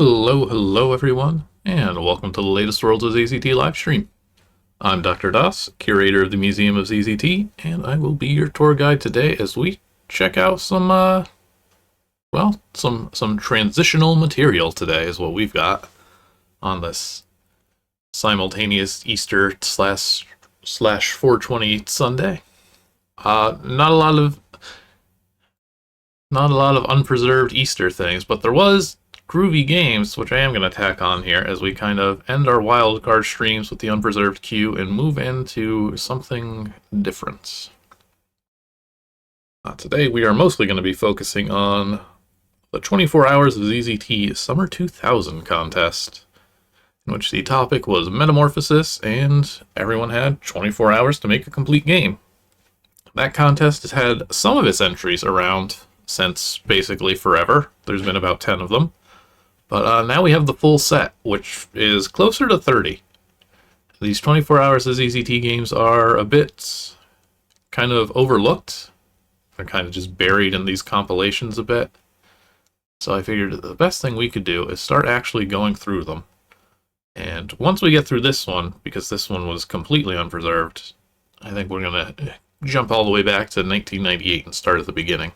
Hello everyone, and welcome to the latest Worlds of ZZT livestream. I'm Dr. Das, curator of the Museum of ZZT, and I will be your tour guide today as we check out some transitional material today is what we've got on this simultaneous Easter slash 420 Sunday. Not a lot of unpreserved Easter things, but there was Groovey Games, which I am going to tack on here as we kind of end our Wildcard streams with the unpreserved queue and move into something different. Today we are mostly going to be focusing on the 24 Hours of ZZT Summer 2000 contest, in which the topic was Metamorphosis, and everyone had 24 hours to make a complete game. That contest has had some of its entries around since basically forever. There's been about 10 of them. But now we have the full set, which is closer to 30. These 24 Hours of ZZT games are a bit kind of overlooked. They're kind of just buried in these compilations a bit. So I figured the best thing we could do is start actually going through them. And once we get through this one, because this one was completely unpreserved, I think we're going to jump all the way back to 1998 and start at the beginning.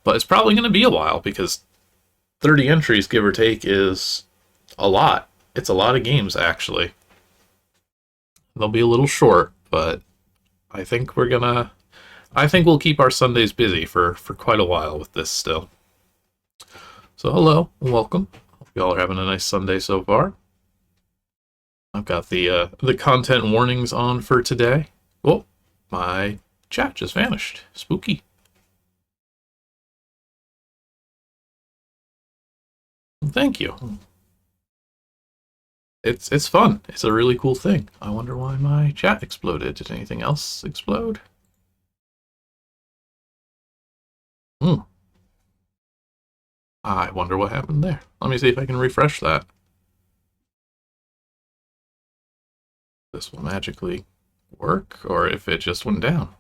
But it's probably going to be a while, because 30 entries, give or take, is a lot. It's a lot of games, actually. They'll be a little short, but I think we'll keep our Sundays busy for quite a while with this still. So hello, and welcome. Hope y'all are having a nice Sunday so far. I've got the content warnings on for today. Oh, my chat just vanished. Spooky. Thank you. It's fun. It's a really cool thing. I wonder why my chat exploded. Did anything else explode? I wonder what happened there. Let me see if I can refresh that. This will magically work, or if it just went down.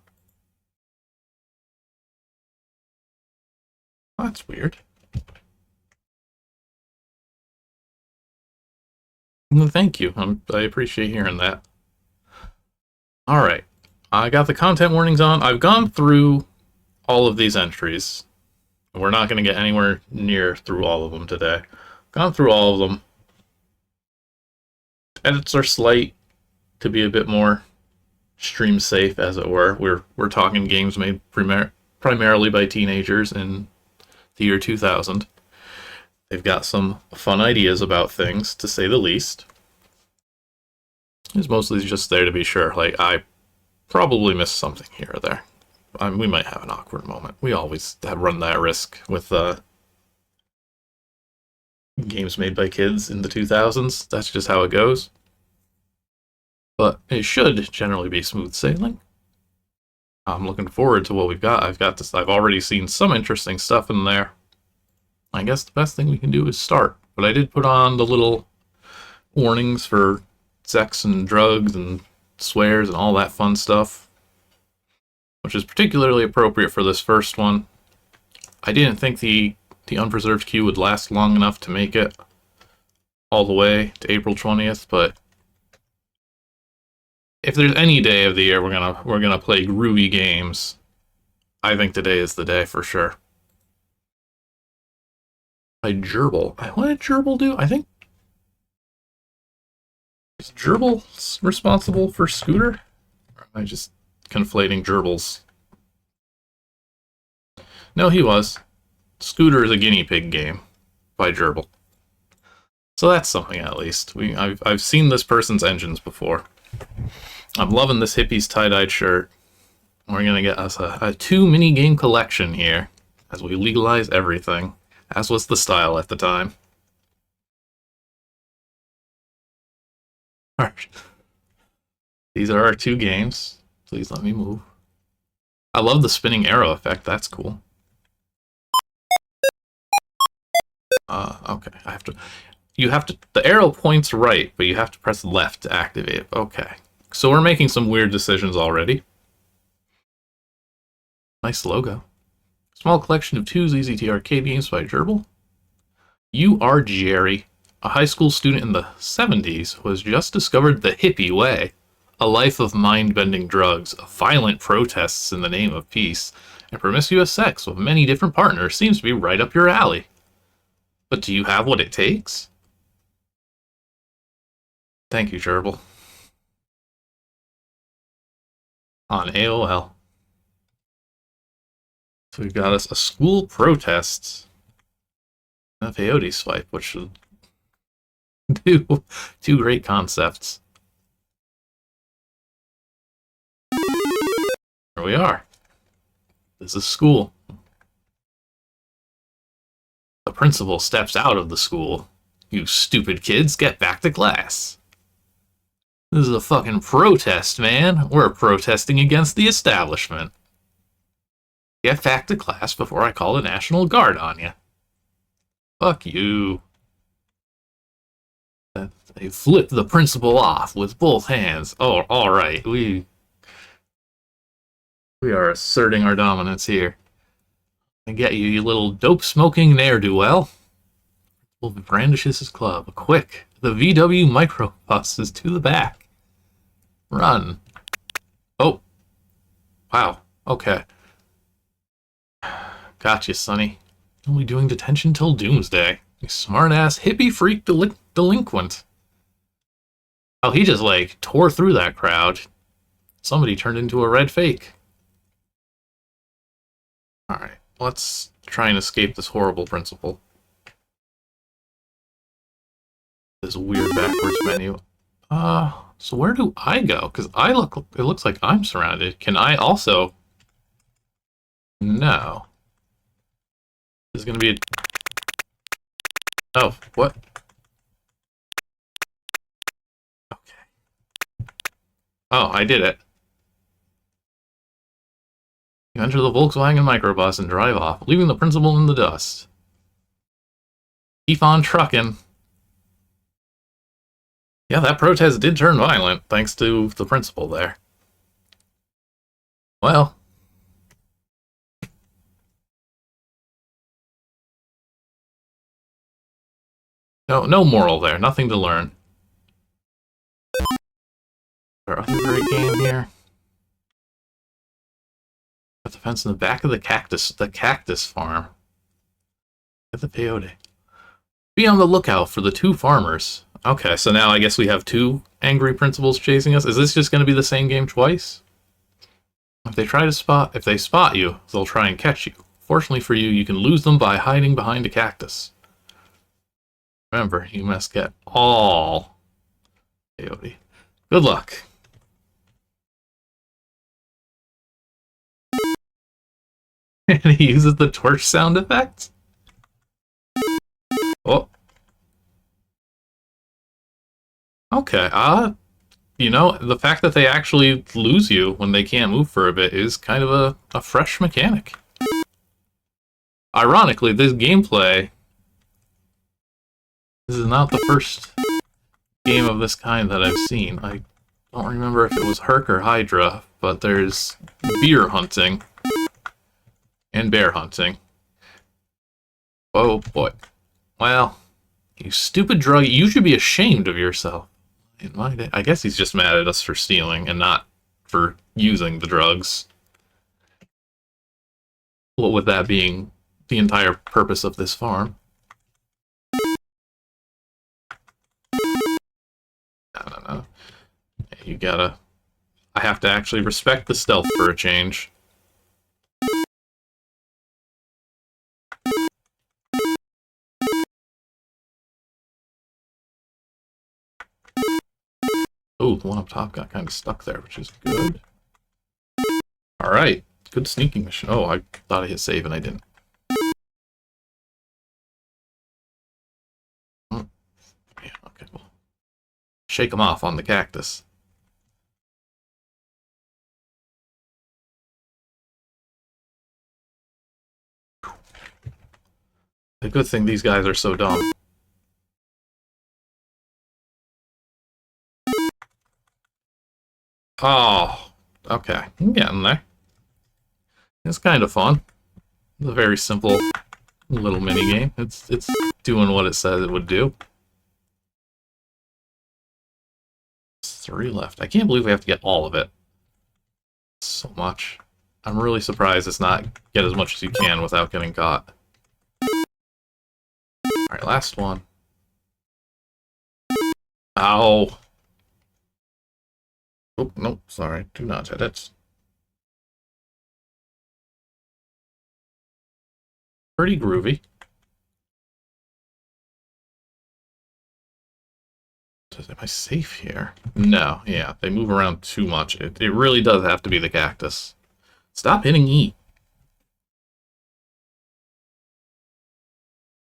That's weird. Thank you. I appreciate hearing that. Alright. I got the content warnings on. I've gone through all of these entries. We're not going to get anywhere near through all of them today. Gone through all of them. Edits are slight to be a bit more stream safe, as it were. We're talking games made primarily by teenagers in the year 2000. They've got some fun ideas about things, to say the least. It's mostly just there to be sure. Like, I probably missed something here or there. We might have an awkward moment. We always have run that risk with games made by kids in the 2000s. That's just how it goes. But it should generally be smooth sailing. I'm looking forward to what we've got. I've already seen some interesting stuff in there. I guess the best thing we can do is start. But I did put on the little warnings for sex and drugs and swears and all that fun stuff, which is particularly appropriate for this first one. I didn't think the unpreserved queue would last long enough to make it all the way to April 20th, but if there's any day of the year we're gonna play Groovey Games, I think today is the day for sure. A gerbil. What did gerbil do? I think... Is gerbil responsible for Scooter? Or am I just conflating gerbils? No, he was. Scooter is a guinea pig game by gerbil. So that's something at least. I've seen this person's engines before. I'm loving this hippie's tie-dyed shirt. We're gonna get us a 2 mini-game collection here as we legalize everything, as was the style at the time. Alright. These are our 2 games. Please let me move. I love the spinning arrow effect. That's cool. Okay. The arrow points right, but you have to press left to activate it. Okay. So we're making some weird decisions already. Nice logo. Small collection of 2 ZZT arcade games by Gerbil. You are Jerry, a high school student in the 70s who has just discovered the hippie way. A life of mind-bending drugs, violent protests in the name of peace, and promiscuous sex with many different partners seems to be right up your alley. But do you have what it takes? Thank you, Gerbil. On AOL. So we've got us a school protest. And a peyote swipe, which should do two great concepts. Here we are. This is school. The principal steps out of the school. You stupid kids, get back to class. This is a fucking protest, man. We're protesting against the establishment. Get back to class before I call the National Guard on you. Fuck you. They flip the principal off with both hands. Oh, alright. We are asserting our dominance here. I get you, you little dope-smoking ne'er-do-well. Brandishes his club. Quick, the VW microbus is to the back. Run. Oh. Wow. Okay. Gotcha, Sonny. Only doing detention till doomsday. You smart-ass hippie freak delinquent. Oh, he just, like, tore through that crowd. Somebody turned into a red fake. Alright, let's try and escape this horrible principal. This weird backwards menu. So where do I go? Because it looks like I'm surrounded. Can I also? No. This is gonna be a... Oh, what? Okay. Oh, I did it. You enter the Volkswagen microbus and drive off, leaving the principal in the dust. Keep on trucking. Yeah, that protest did turn violent, thanks to the principal there. Well. No moral there, nothing to learn. Is there other great game here? Got the fence in the back of the cactus farm. Get the peyote. Be on the lookout for the two farmers. Okay, so now I guess we have two angry principals chasing us. Is this just going to be the same game twice? If they spot you, they'll try and catch you. Fortunately for you, you can lose them by hiding behind a cactus. Remember, you must get all peyote. Good luck. And he uses the torch sound effect? Oh. Okay, you know, the fact that they actually lose you when they can't move for a bit is kind of a fresh mechanic. Ironically, this gameplay... This is not the first game of this kind that I've seen. I don't remember if it was Herc or Hydra, but there's beer hunting and bear hunting. Oh boy. Well, you stupid drug, you should be ashamed of yourself. In my day, I guess he's just mad at us for stealing and not for using the drugs. What with that being the entire purpose of this farm. No. You gotta... I have to actually respect the stealth for a change. Oh, the one up top got kind of stuck there, which is good. Alright, good sneaking mission. Oh, I thought I hit save and I didn't. Yeah, okay, well. Shake them off on the cactus. The good thing these guys are so dumb. Oh, okay. I'm getting there. It's kind of fun. It's a very simple little mini game. It's doing what it says it would do. 3 left. I can't believe we have to get all of it. So much. I'm really surprised it's not get as much as you can without getting caught. Alright, last one. Ow. Oh, no, sorry. Do not hit it. Pretty groovy. Am I safe here? No, yeah, they move around too much. It really does have to be the cactus. Stop hitting E.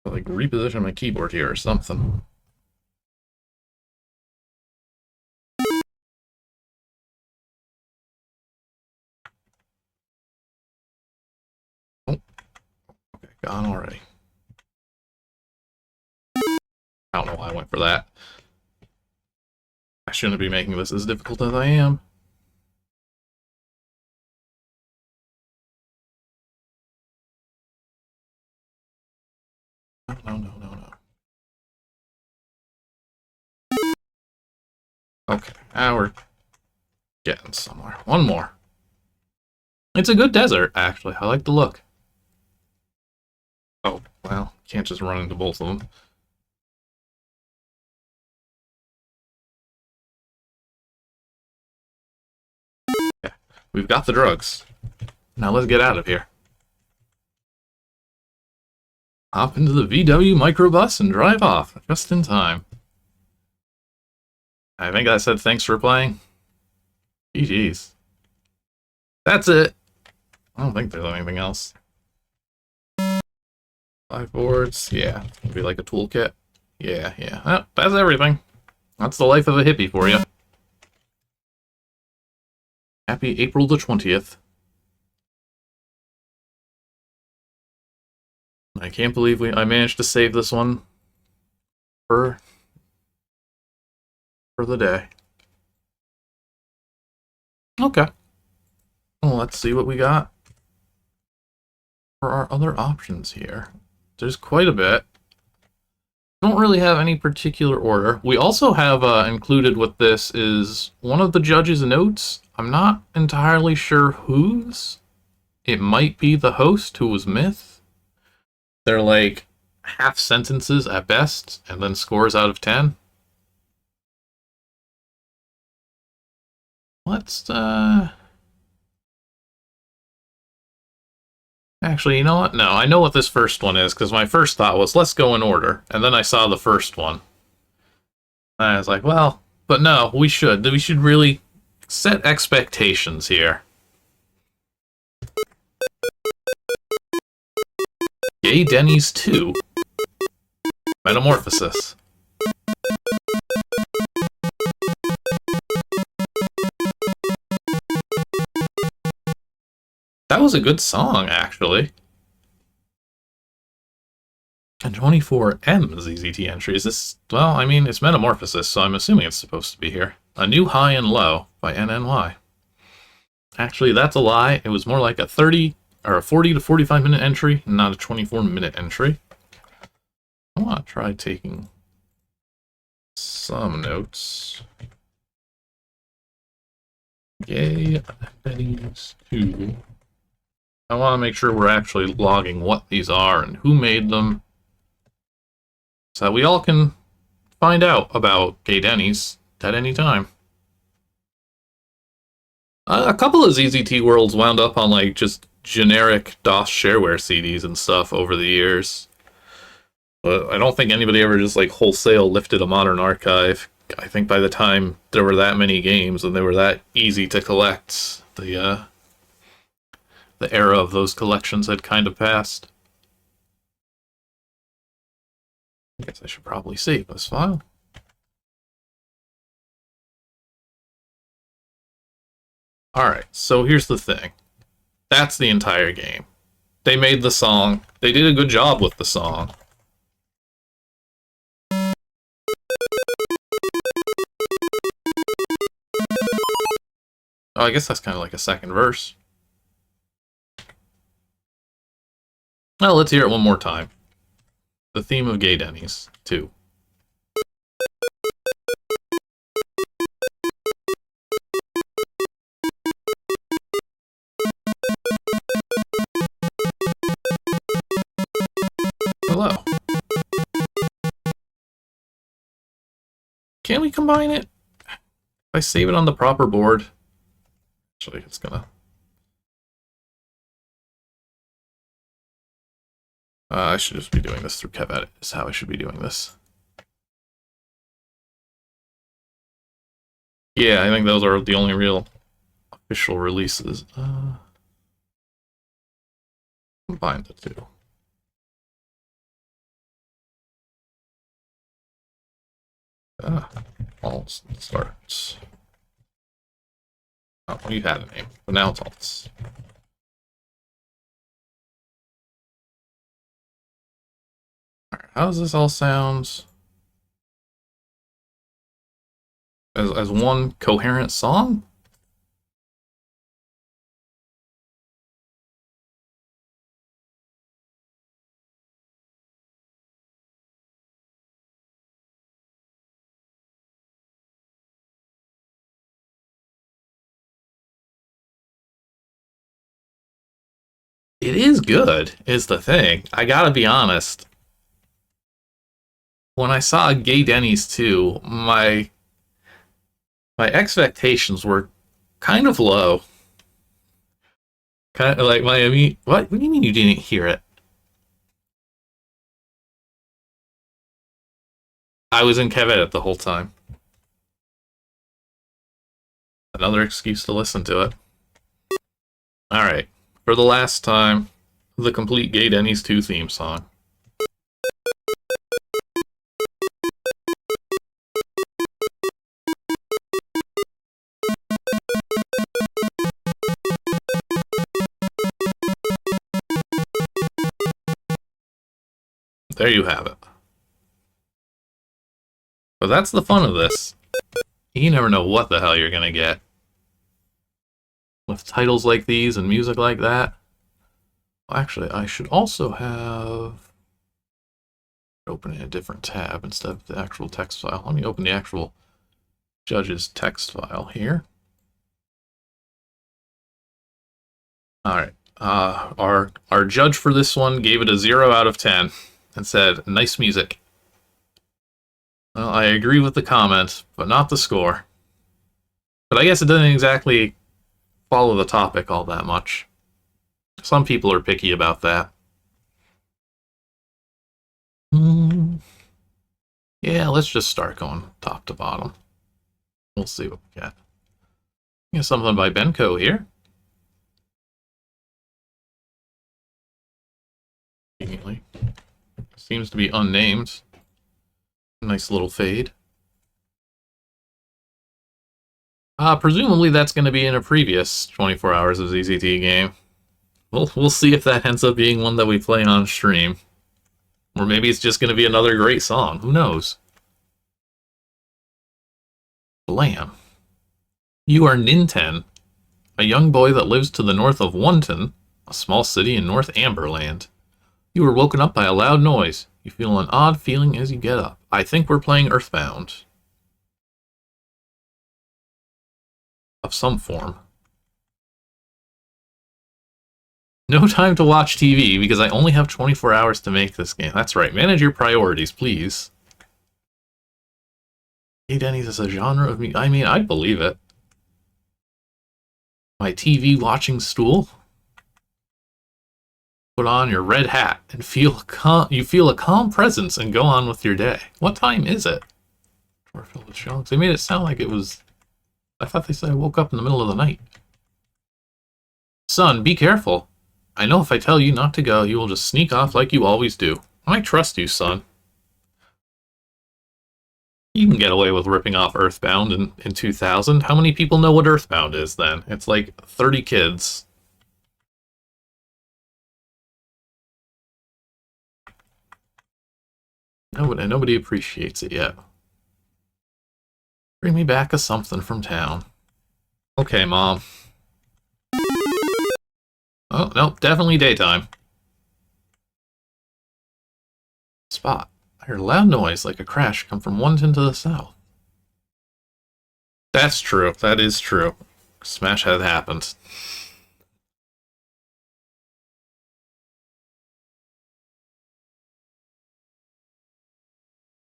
I'll, like, reposition my keyboard here or something. Oh, okay, gone already. I don't know why I went for that. I shouldn't be making this as difficult as I am. No. Okay, now we're getting somewhere. One more. It's a good desert, actually. I like the look. Oh, well, can't just run into both of them. Okay, we've got the drugs. Now let's get out of here. Hop into the VW microbus and drive off, just in time. I think I said thanks for playing. GG's. That's it. I don't think there's anything else. 5 boards, yeah. Maybe like a toolkit. Yeah. Oh, that's everything. That's the life of a hippie for you. Happy April the 20th. I can't believe I managed to save this one for the day. Okay. Well, let's see what we got for our other options here. There's quite a bit. Don't really have any particular order. We also have included with this is one of the judges' notes. I'm not entirely sure whose. It might be the host, who was Myth. They're like half sentences at best, and then scores out of 10. Let's, actually, you know what? No, I know what this first one is, because my first thought was, let's go in order. And then I saw the first one. And I was like, well, but no, we should. We should really set expectations here. Yay, Denny's 2. Metamorphosis. That was a good song, actually. And 24M ZZT entry. Is this... Well, I mean, it's Metamorphosis, so I'm assuming it's supposed to be here. A New High and Low by NNY. Actually, that's a lie. It was more like a 30 or a 40 to 45 minute entry, not a 24-minute entry. I want to try taking some notes. Yay, Denny's 2. I want to make sure we're actually logging what these are and who made them, so we all can find out about Gay Denny's at any time. A couple of ZZT worlds wound up on like just generic DOS shareware CDs and stuff over the years. But I don't think anybody ever just like wholesale lifted a modern archive. I think by the time there were that many games and they were that easy to collect, the era of those collections had kind of passed. I guess I should probably save this file. Alright, so here's the thing. That's the entire game. They made the song. They did a good job with the song. Oh, I guess that's kind of like a second verse. Well, let's hear it one more time. The theme of gay Denny's, too. Hello. Can we combine it? If I save it on the proper board, actually, it's gonna. I should just be doing this through KevEdit, is how I should be doing this. Yeah, I think those are the only real official releases. Combine the two. All starts. Oh, you had a name, but now it's alts. Alright, how does this all sound? As one coherent song? It is good, is the thing. I gotta be honest. When I saw Gay Denny's 2, my expectations were kind of low. Kind of like what do you mean you didn't hear it? I was in KevEdit the whole time. Another excuse to listen to it. Alright, for the last time, the complete Gay Denny's 2 theme song. There you have it. But that's the fun of this. You never know what the hell you're gonna get. With titles like these and music like that. Well, actually, I should also have... open in a different tab instead of the actual text file. Let me open the actual judge's text file here. Alright. Our judge for this one gave it a 0 out of 10 and said, nice music. Well, I agree with the comment, but not the score. But I guess it doesn't exactly follow the topic all that much. Some people are picky about that. Yeah, let's just start going top to bottom. We'll see what we get. We got something by Benco here. Conveniently. Seems to be unnamed. Nice little fade. Presumably that's going to be in a previous 24 Hours of ZZT game. We'll see if that ends up being one that we play on stream. Or maybe it's just going to be another great song. Who knows? Blam. You are Ninten, a young boy that lives to the north of Wonton, a small city in North Amberland. You were woken up by a loud noise. You feel an odd feeling as you get up. I think we're playing Earthbound. Of some form. No time to watch TV because I only have 24 hours to make this game. That's right. Manage your priorities, please. Hey, Denny's is a genre of me. I mean, I'd believe it. My TV watching stool. Put on your red hat and you feel a calm presence and go on with your day. What time is it? Drawer filled with shelves. They made it sound like it was... I thought they said I woke up in the middle of the night. Son, be careful. I know if I tell you not to go, you will just sneak off like you always do. I trust you, son. You can get away with ripping off Earthbound in 2000. How many people know what Earthbound is, then? It's like 30 kids. Nobody appreciates it yet. Bring me back a something from town. Okay, Mom. Oh, no, definitely daytime. Spot. I heard a loud noise like a crash come from 110 to the south. That's true. That is true. Smash had happened.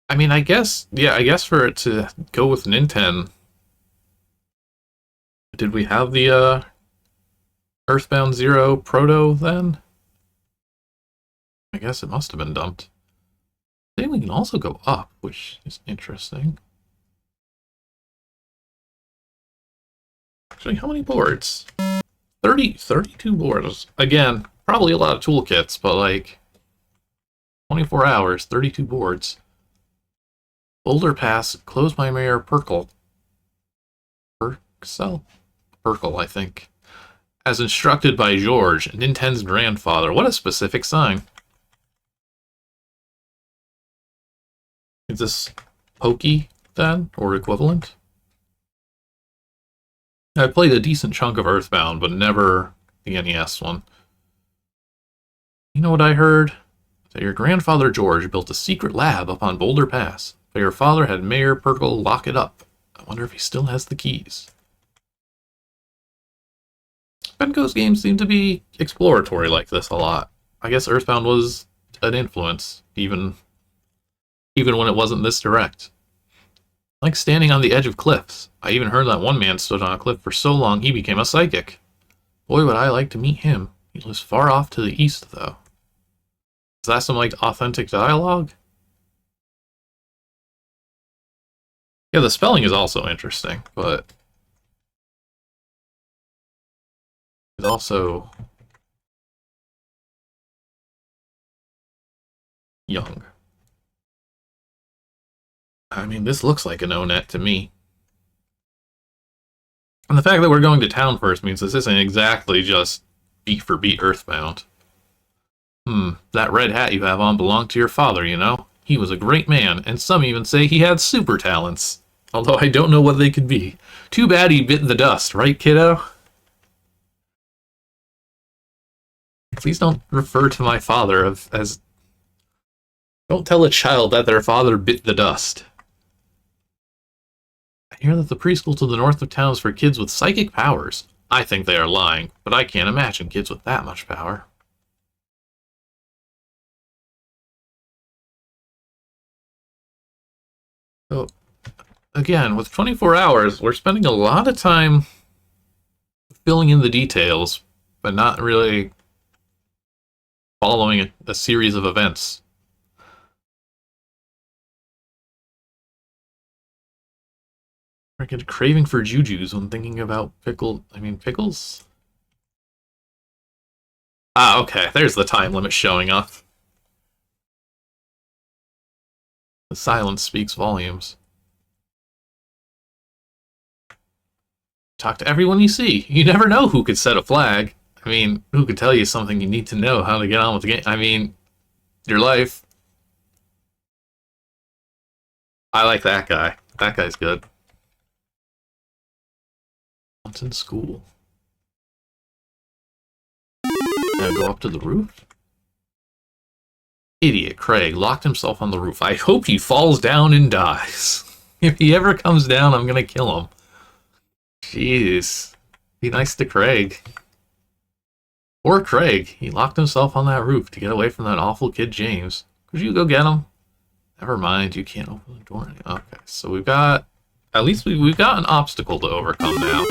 I mean, I guess, yeah, I guess for it to go with Nintendo, did we have the Earthbound Zero Proto then? I guess it must have been dumped. I think we can also go up, which is interesting. Actually, how many boards? 32 boards. Again, probably a lot of toolkits, but like 24 hours, 32 boards. Boulder Pass, closed by Mayor Perkle. Perkle, I think. As instructed by George, Nintendo's grandfather. What a specific sign. Is this Pokey, then, or equivalent? I played a decent chunk of Earthbound, but never the NES one. You know what I heard? That your grandfather George built a secret lab up on Boulder Pass, but your father had Mayor Perkle lock it up. I wonder if he still has the keys. Benco's games seem to be exploratory like this a lot. I guess Earthbound was an influence, even when it wasn't this direct. Like standing on the edge of cliffs. I even heard that one man stood on a cliff for so long he became a psychic. Boy, would I like to meet him. He lives far off to the east, though. Is that some, like, authentic dialogue? Yeah, the spelling is also interesting, but it's also young. I mean, this looks like an O-net to me. And the fact that we're going to town first means this isn't exactly just beat for beat Earthbound. That red hat you have on belonged to your father, you know? He was a great man, and some even say he had super talents. Although I don't know what they could be. Too bad he bit the dust, right, kiddo? Please don't refer to my father as... Don't tell a child that their father bit the dust. I hear that the preschool to the north of town is for kids with psychic powers. I think they are lying, but I can't imagine kids with that much power. So, again, with 24 hours, we're spending a lot of time filling in the details, but not really following a series of events. I get a craving for jujus when thinking about pickles? Ah, okay, there's the time limit showing up. The silence speaks volumes. Talk to everyone you see. You never know who could set a flag. I mean, who could tell you something you need to know how to get on with the game? I mean, your life. I like that guy. That guy's good. Mountain School. Now go up to the roof? Idiot Craig locked himself on the roof. I hope he falls down and dies. If he ever comes down, I'm gonna kill him. Jeez. Be nice to Craig. Poor Craig. He locked himself on that roof to get away from that awful kid James. Could you go get him? Never mind, you can't open the door. Okay, so we've got... At least we've got an obstacle to overcome now.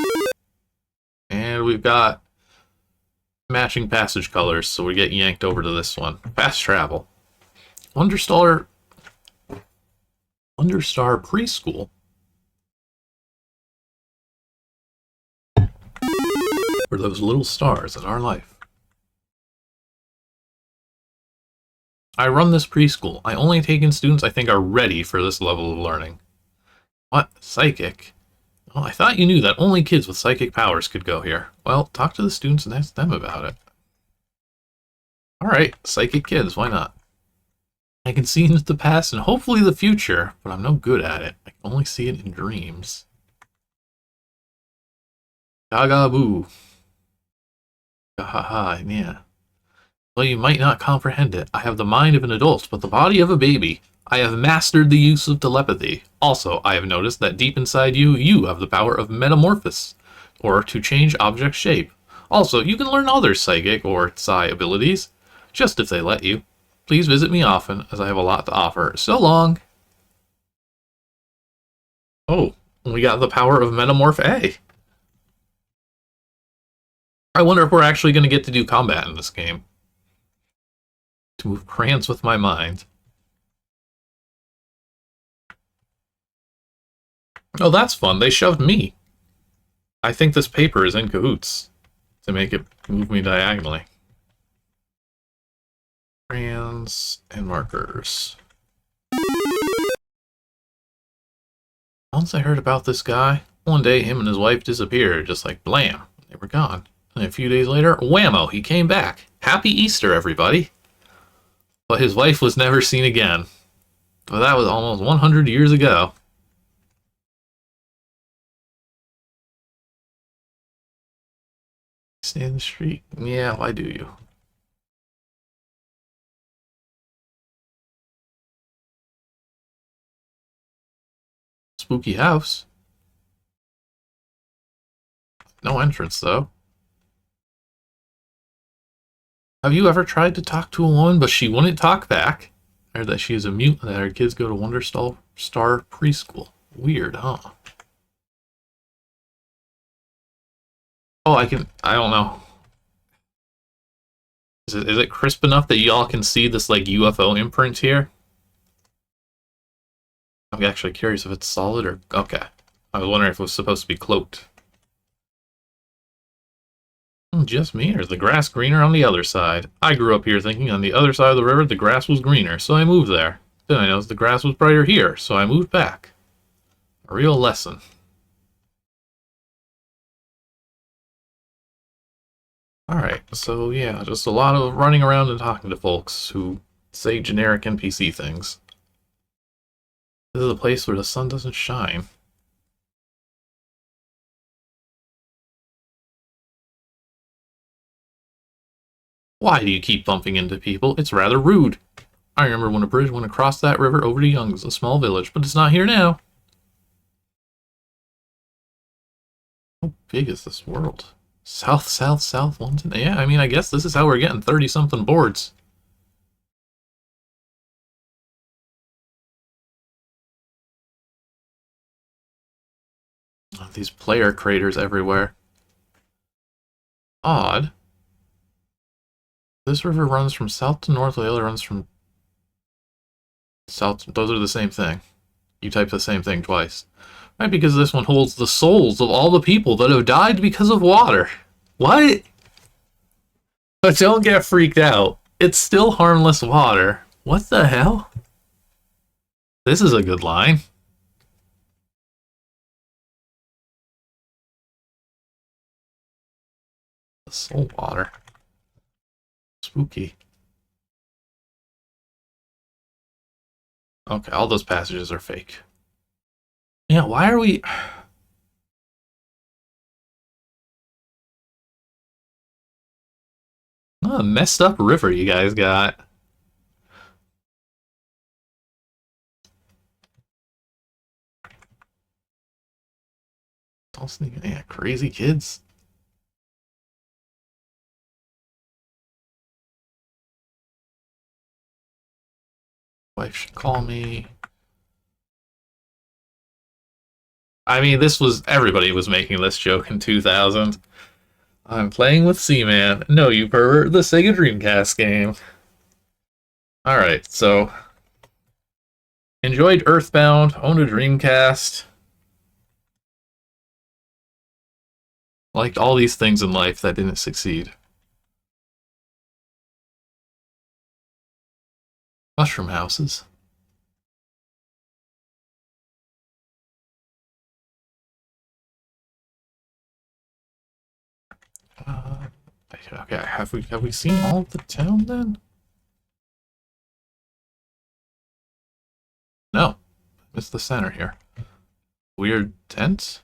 And we've got matching passage colors, so we get yanked over to this one. Fast travel. Wonderstar Preschool. For those little stars in our life. I run this preschool. I only take in students I think are ready for this level of learning. What? Psychic? Well, I thought you knew that only kids with psychic powers could go here. Well, talk to the students and ask them about it. Alright, psychic kids, why not? I can see into the past and hopefully the future, but I'm no good at it. I can only see it in dreams. Gaga boo. Gahaha, yeah. Though you might not comprehend it, I have the mind of an adult, but the body of a baby. I have mastered the use of telepathy. Also, I have noticed that deep inside you, you have the power of metamorphosis, or to change object shape. Also, you can learn other psychic or psi abilities, just if they let you. Please visit me often, as I have a lot to offer. So long! Oh, we got the power of Metamorph A. I wonder if we're actually going to get to do combat in this game. To move crayons with my mind. Oh, that's fun. They shoved me. I think this paper is in cahoots to make it move me diagonally. Crayons and markers. Once I heard about this guy, one day him and his wife disappeared, just like blam, they were gone. And a few days later, whammo, he came back. Happy Easter, everybody. But his wife was never seen again. But that was almost 100 years ago. Stay in the street. Yeah, why do you? Spooky house. No entrance, though. Have you ever tried to talk to a woman, but she wouldn't talk back? Or that she is a mute, that her kids go to Wonder Star preschool. Weird, huh? Oh, I don't know. Is it crisp enough that y'all can see this, like, UFO imprint here? I'm actually curious if it's solid or... Okay. I was wondering if it was supposed to be cloaked. Just me, or is the grass greener on the other side? I grew up here thinking on the other side of the river the grass was greener, so I moved there. Then I noticed the grass was brighter here, so I moved back. A real lesson. Alright, so yeah, just a lot of running around and talking to folks who say generic NPC things. This is a place where the sun doesn't shine. Why do you keep bumping into people? It's rather rude. I remember when a bridge went across that river over to Young's, a small village, but it's not here now. How big is this world? South, south, south, London? Yeah, I mean, I guess this is how we're getting 30-something boards. Oh, these player craters everywhere. Odd. This river runs from south to north, the other runs from south. Those are the same thing. You type the same thing twice. Right, because this one holds the souls of all the people that have died because of water. What? But don't get freaked out. It's still harmless water. What the hell? This is a good line. Soul water. Spooky. Okay, all those passages are fake. Yeah, why are we... Oh, a messed up river you guys got. Don't sneak in. Yeah, crazy kids. Wife should call me. I mean, this was... Everybody was making this joke in 2000. I'm playing with Seaman. No, you pervert. The Sega Dreamcast game. Alright, so... Enjoyed Earthbound. Owned a Dreamcast. Liked all these things in life that didn't succeed. Mushroom houses. Okay, have we seen all of the town then? No, it's the center here. Weird tents.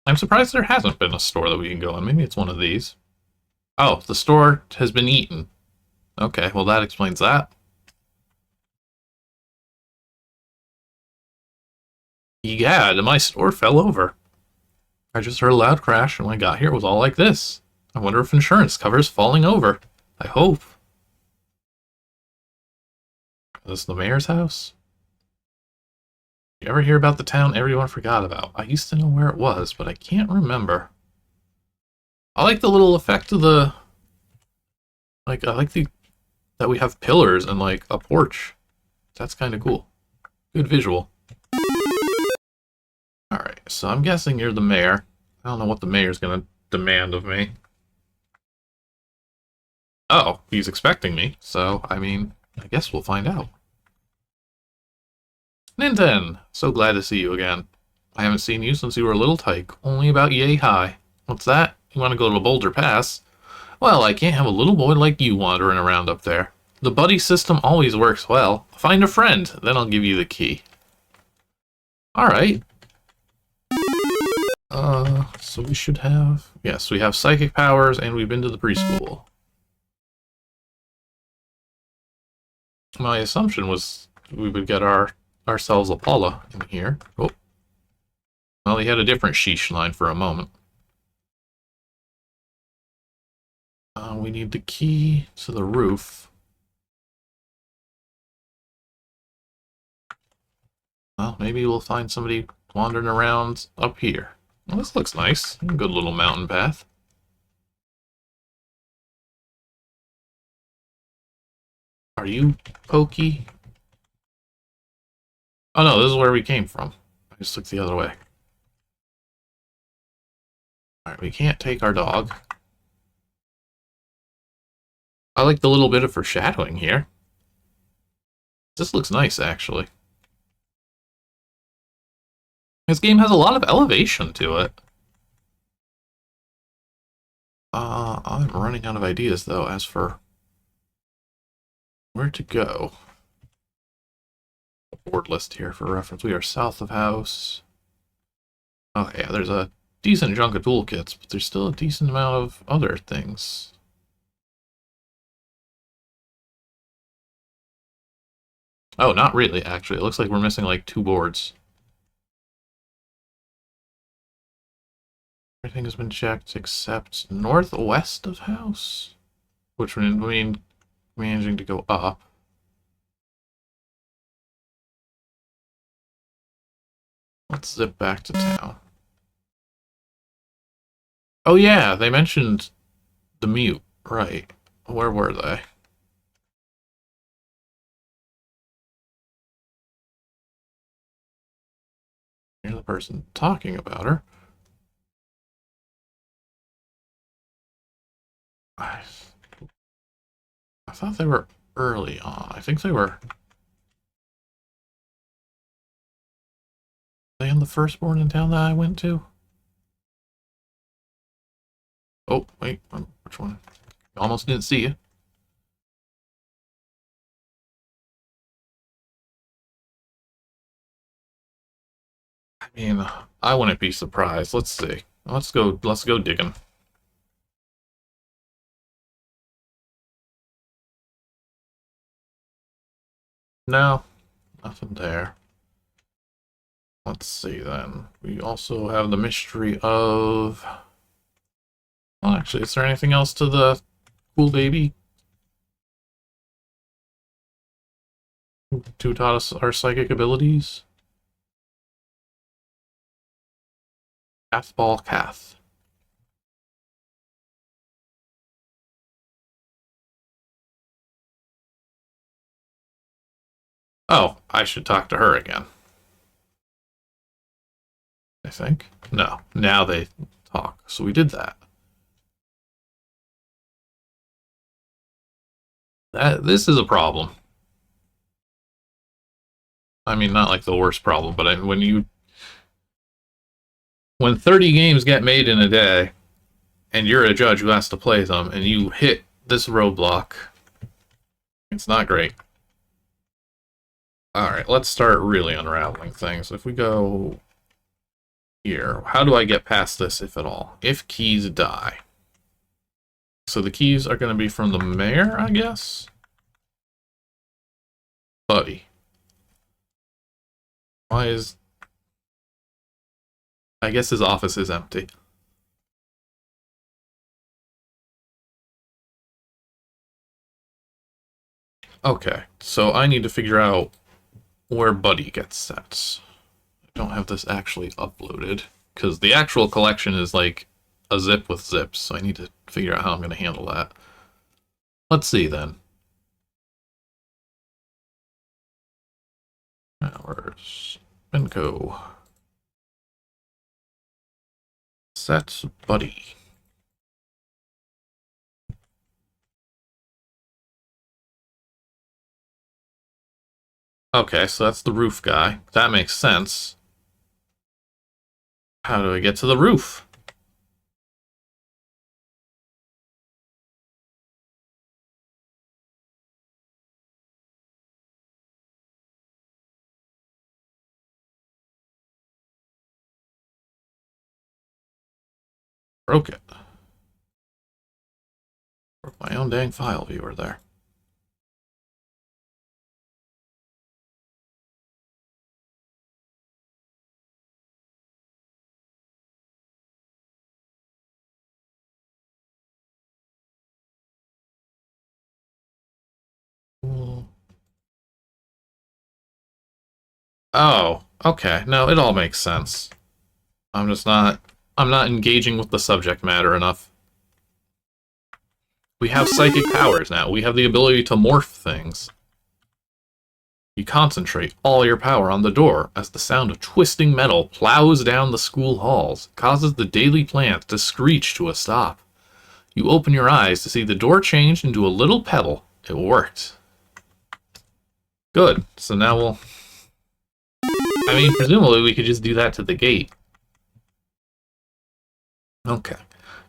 I'm surprised there hasn't been a store that we can go in. Maybe it's one of these. Oh, the store has been eaten. Okay, well that explains that. Yeah, my store fell over. I just heard a loud crash, and when I got here, it was all like this. I wonder if insurance covers falling over. I hope. Is this the mayor's house? You ever hear about the town everyone forgot about? I used to know where it was, but I can't remember. I like the little effect of the... Like, I like that we have pillars and, like, a porch. That's kind of cool. Good visual. Alright, so I'm guessing you're the mayor. I don't know what the mayor's gonna demand of me. Oh, he's expecting me, so, I mean, I guess we'll find out. Ninten! So glad to see you again. I haven't seen you since you were a little tyke, only about yay high. What's that? You want to go to Boulder Pass? Well, I can't have a little boy like you wandering around up there. The buddy system always works well. Find a friend, then I'll give you the key. Alright. So we should have... Yes, we have psychic powers, and we've been to the preschool. My assumption was we would get ourselves a Paula in here. Oh. Well, he had a different sheesh line for a moment. We need the key to the roof. Well, maybe we'll find somebody wandering around up here. Well, this looks nice. Good little mountain path. Are you Pokey? Oh no, this is where we came from. I just looked the other way. Alright, we can't take our dog. I like the little bit of foreshadowing here. This looks nice, actually. This game has a lot of elevation to it. I'm running out of ideas, though, as for where to go. A board list here for reference. We are south of house. Oh, yeah, there's a decent chunk of toolkits, but there's still a decent amount of other things. Oh, not really, actually. It looks like we're missing, like, 2 boards. Everything has been checked except northwest of house, which would mean managing to go up. Let's zip back to town. Oh yeah, they mentioned the mute, right. Where were they? You're the person talking about her. I thought they were early on. I think they were... They in the firstborn in town that I went to? Oh, wait, which one? Almost didn't see you. I mean, I wouldn't be surprised. Let's see. Let's go digging. No, nothing there. Let's see then. We also have the mystery of... Well, actually, is there anything else to the cool baby? Who taught us our psychic abilities? Cathball Cath. Oh, I should talk to her again. I think. No, now they talk. So we did that. This is a problem. I mean, not like the worst problem, but when 30 games get made in a day, and you're a judge who has to play them, and you hit this roadblock, it's not great. Alright, let's start really unraveling things. If we go here, how do I get past this, if at all? If keys die. So the keys are going to be from the mayor, I guess? Buddy. Why is... I guess his office is empty. Okay, so I need to figure out where Buddy gets set. I don't have this actually uploaded, because the actual collection is like a zip with zips, so I need to figure out how I'm going to handle that. Let's see then. Where's Benco? Set Buddy. Okay, so that's the roof guy. That makes sense. How do I get to the roof? Broke it. Broke my own dang file viewer there. Oh, okay. No, it all makes sense. I'm not engaging with the subject matter enough. We have psychic powers now. We have the ability to morph things. You concentrate all your power on the door as the sound of twisting metal plows down the school halls, causes the daily plants to screech to a stop. You open your eyes to see the door change into a little pebble. It worked. Good. So now we'll... I mean, presumably we could just do that to the gate. Okay.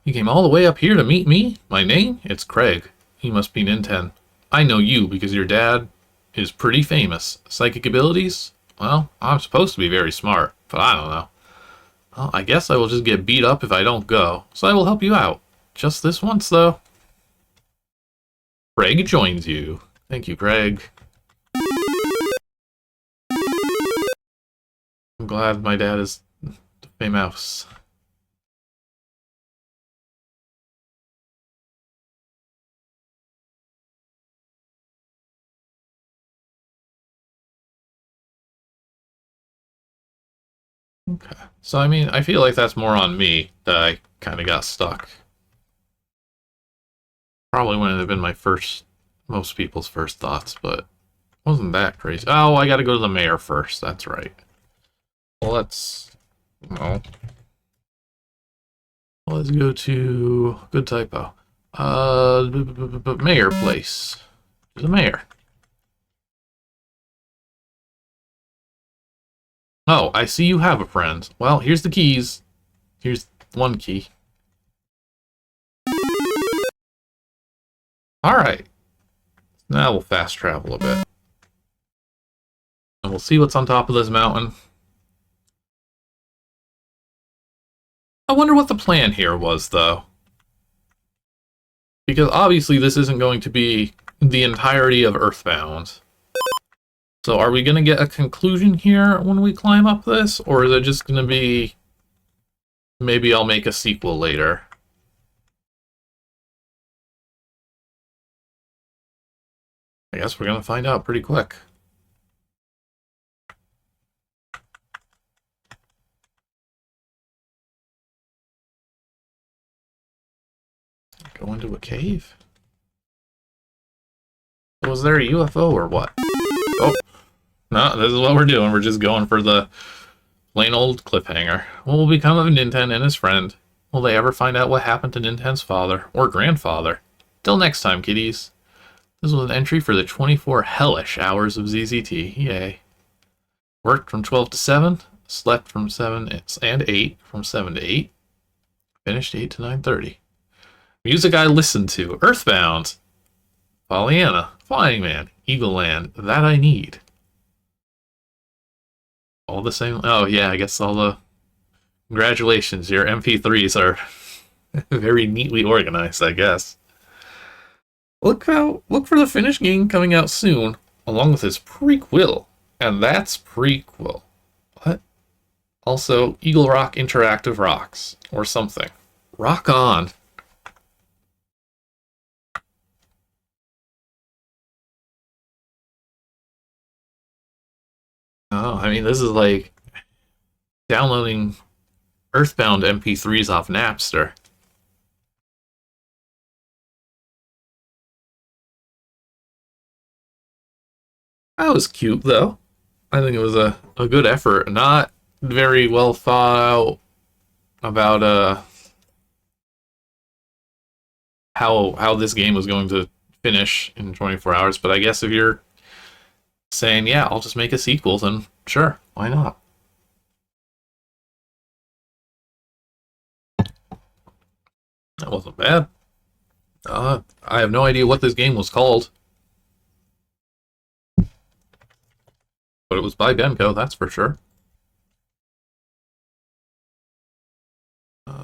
You came all the way up here to meet me? My name? It's Craig. You must be Ninten. I know you because your dad is pretty famous. Psychic abilities? Well, I'm supposed to be very smart, but I don't know. Well, I guess I will just get beat up if I don't go, so I will help you out. Just this once, though. Craig joins you. Thank you, Craig. I'm glad my dad is famous. Okay. So, I mean, I feel like that's more on me that I kind of got stuck. Probably wouldn't have been most people's first thoughts, but wasn't that crazy. Oh, I gotta go to the mayor first. That's right. Well, let's go to... Good typo. Mayor place. The mayor. Oh, I see you have a friend. Well, here's the keys. Here's one key. Alright. Now we'll fast travel a bit. And we'll see what's on top of this mountain. I wonder what the plan here was, though. Because obviously this isn't going to be the entirety of Earthbound. So are we going to get a conclusion here when we climb up this? Or is it just going to be... Maybe I'll make a sequel later. I guess we're going to find out pretty quick. Go into a cave? Was there a UFO or what? Oh, no, this is what we're doing. We're just going for the plain old cliffhanger. What will become of Ninten and his friend? Will they ever find out what happened to Ninten's father or grandfather? Till next time, kiddies. This was an entry for the 24 hellish hours of ZZT. Yay. Worked from 12 to 7. Slept from 7 and 8. From 7 to 8. Finished 8 to 9:30. Music I listened to. Earthbound. Pollyanna. Flying Man. Eagle Land. That I Need. All the same. Oh, yeah, I guess all the... Congratulations, your MP3s are very neatly organized, I guess. Look for the finished game coming out soon, along with his prequel. And that's prequel. What? Also, Eagle Rock Interactive Rocks, or something. Rock on. Oh, I mean, this is like downloading Earthbound MP3s off Napster. That was cute, though. I think it was a good effort. Not very well thought out about how this game was going to finish in 24 hours, but I guess if you're saying, yeah, I'll just make a sequel, then sure, why not? That wasn't bad. I have no idea what this game was called, but it was by Benco, that's for sure.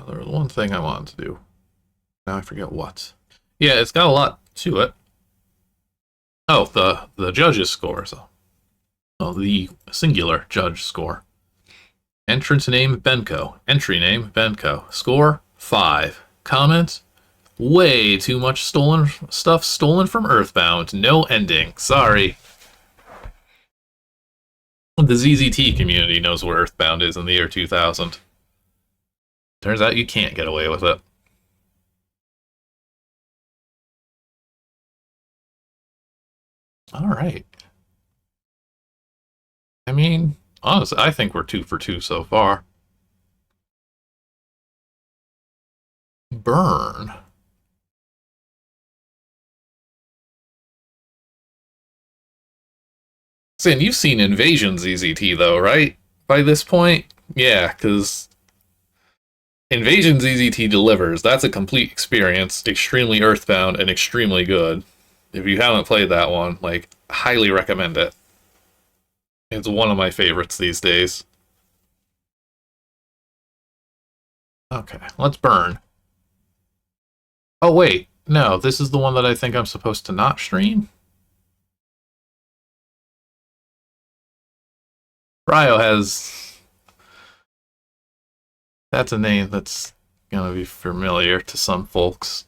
There was one thing I wanted to do. Now I forget what. Yeah, it's got a lot to it. Oh, the judges' scores. Oh, the singular judge score. Entrance name Benco. Entry name Benco. Score 5. Comment: way too much stolen stuff stolen from Earthbound. No ending. Sorry. The ZZT community knows where Earthbound is in the year 2000. Turns out you can't get away with it. All right. I mean, honestly, I think we're 2 for 2 so far. Burn. Sin, you've seen Invasion ZZT though, right? By this point? Yeah, because Invasion ZZT delivers. That's a complete experience, extremely Earthbound, and extremely good. If you haven't played that one, like, highly recommend it. It's one of my favorites these days. Okay, let's burn. Oh, wait. No, this is the one that I think I'm supposed to not stream? Ryo has... That's a name that's gonna be familiar to some folks.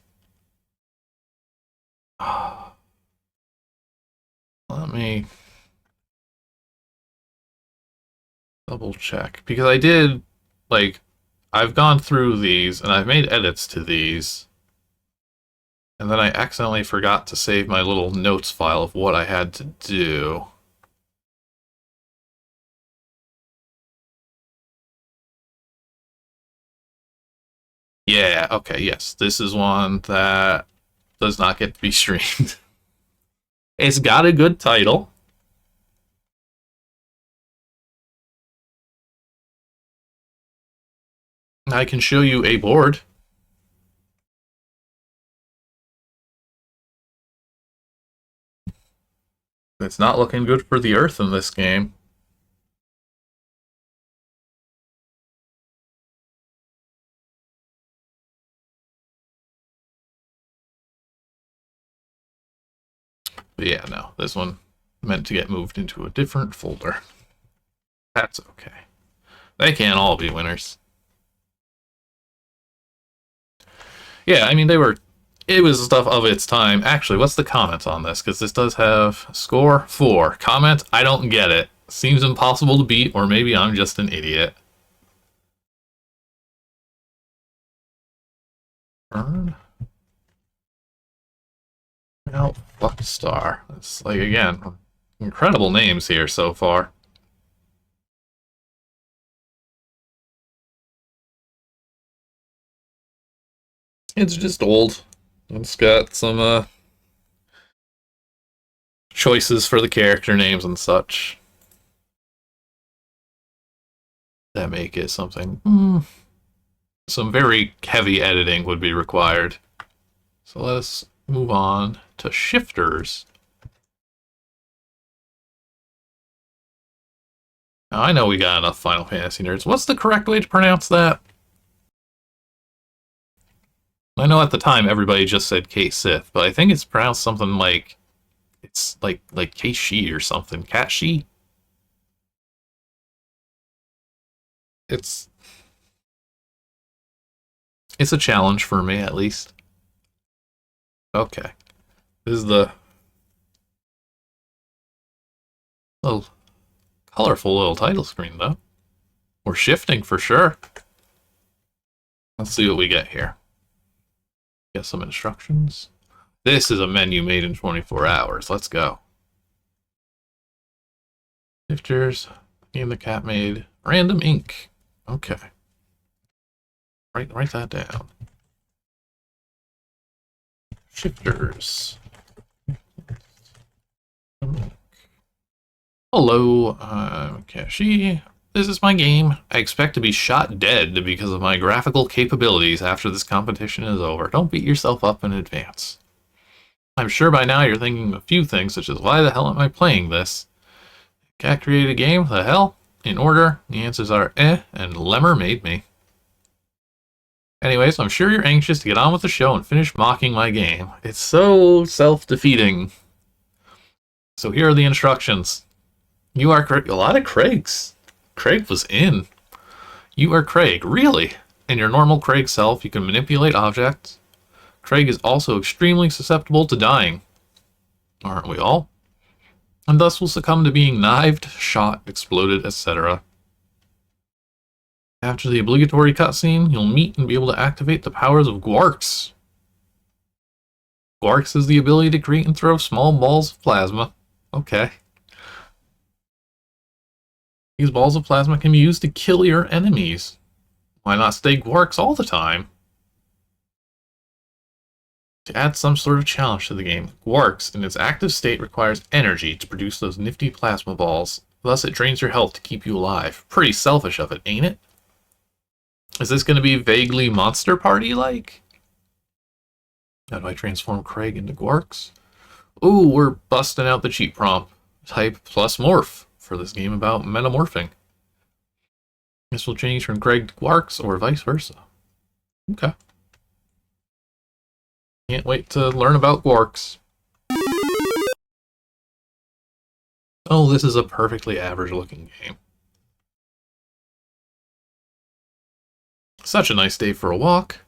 Let me double check. Because I did, like, I've gone through these, and I've made edits to these. And then I accidentally forgot to save my little notes file of what I had to do. Yeah, okay, yes. This is one that does not get to be streamed. It's got a good title. I can show you a board. It's not looking good for the Earth in this game. But yeah, no, this one meant to get moved into a different folder. That's okay. They can't all be winners. Yeah, I mean, it was stuff of its time. Actually, what's the comment on this? Because this does have score 4. Comment: I don't get it. Seems impossible to beat, or maybe I'm just an idiot. Burn. No, fuck star. It's like, again, incredible names here so far. It's just old. It's got some choices for the character names and such that make it something. Some very heavy editing would be required. So let's move on to shifters. Now, I know we got enough Final Fantasy nerds. What's the correct way to pronounce that? I know at the time everybody just said Cait Sith, but I think it's pronounced something like It's like Cait or something. Cat she. It's a challenge for me at least. Okay. This is the little colorful little title screen though. We're shifting for sure. Let's see what we get here. Get some instructions. This is a menu made in 24 hours. Let's go. Shifters. Game the cat made. Random ink. Okay. Write that down. Shifters. Hello, I'm Kashi. This is my game. I expect to be shot dead because of my graphical capabilities after this competition is over. Don't beat yourself up in advance. I'm sure by now you're thinking a few things, such as why the hell am I playing this? Cat created a game? The hell? In order, the answers are and Lemmer made me. Anyways, I'm sure you're anxious to get on with the show and finish mocking my game. It's so self-defeating. So here are the instructions. You are a lot of Craigs. Craig was in. You are Craig, really? In your normal Craig self, you can manipulate objects. Craig is also extremely susceptible to dying. Aren't we all? And thus will succumb to being knifed, shot, exploded, etc. After the obligatory cutscene, you'll meet and be able to activate the powers of Gwarks. Gwarks is the ability to create and throw small balls of plasma. Okay. These balls of plasma can be used to kill your enemies. Why not stay Gwarks all the time? To add some sort of challenge to the game, Gwarks in its active state requires energy to produce those nifty plasma balls. Thus it drains your health to keep you alive. Pretty selfish of it, ain't it? Is this going to be vaguely Monster Party-like? How do I transform Craig into Gwarks? Ooh, we're busting out the cheat prompt. Type plus morph for this game about metamorphing. This will change from Craig to Gwarks or vice versa. Okay. Can't wait to learn about Gwarks. Oh, this is a perfectly average looking game. Such a nice day for a walk.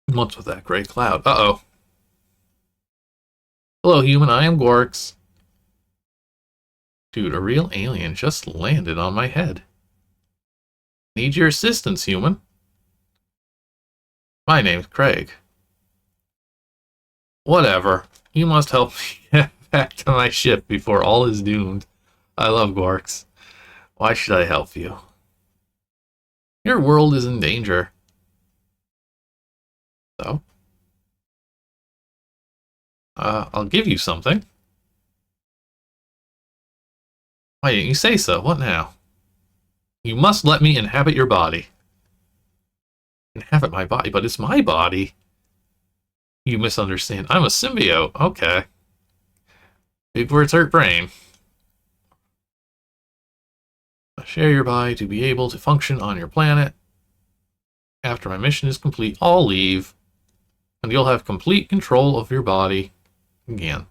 What's with that gray cloud? Uh-oh. Hello, human. I am Gwarks. Dude, a real alien just landed on my head. Need your assistance, human. My name's Craig. Whatever. You must help me get back to my ship before all is doomed. I love Gwarks. Why should I help you? Your world is in danger. So? I'll give you something. Why didn't you say so? What now? You must let me inhabit your body. Inhabit my body? But it's my body. You misunderstand. I'm a symbiote. Okay. Big words hurt brain. Share your body to be able to function on your planet. After my mission is complete, I'll leave. And you'll have complete control of your body again.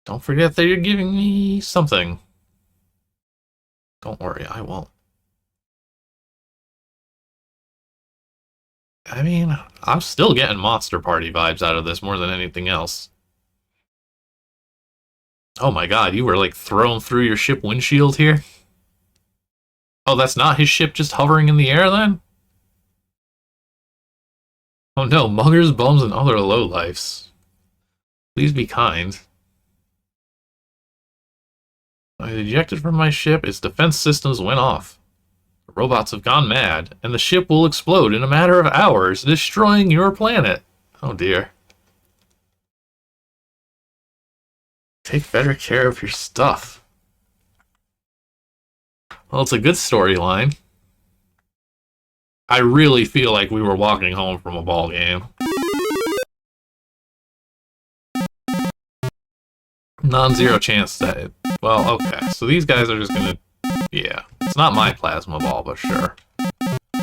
Don't forget that you're giving me something. Don't worry, I won't. I mean, I'm still getting Monster Party vibes out of this more than anything else. Oh my god, you were like thrown through your ship windshield here? Oh, that's not his ship just hovering in the air then? Oh no, muggers, bums, and other lowlifes. Please be kind. I ejected from my ship, its defense systems went off. The robots have gone mad, and the ship will explode in a matter of hours, destroying your planet. Oh dear. Take better care of your stuff. Well, it's a good storyline. I really feel like we were walking home from a ball game. Non-zero chance that... Well, okay. So these guys are just gonna... Yeah. It's not my plasma ball, but sure.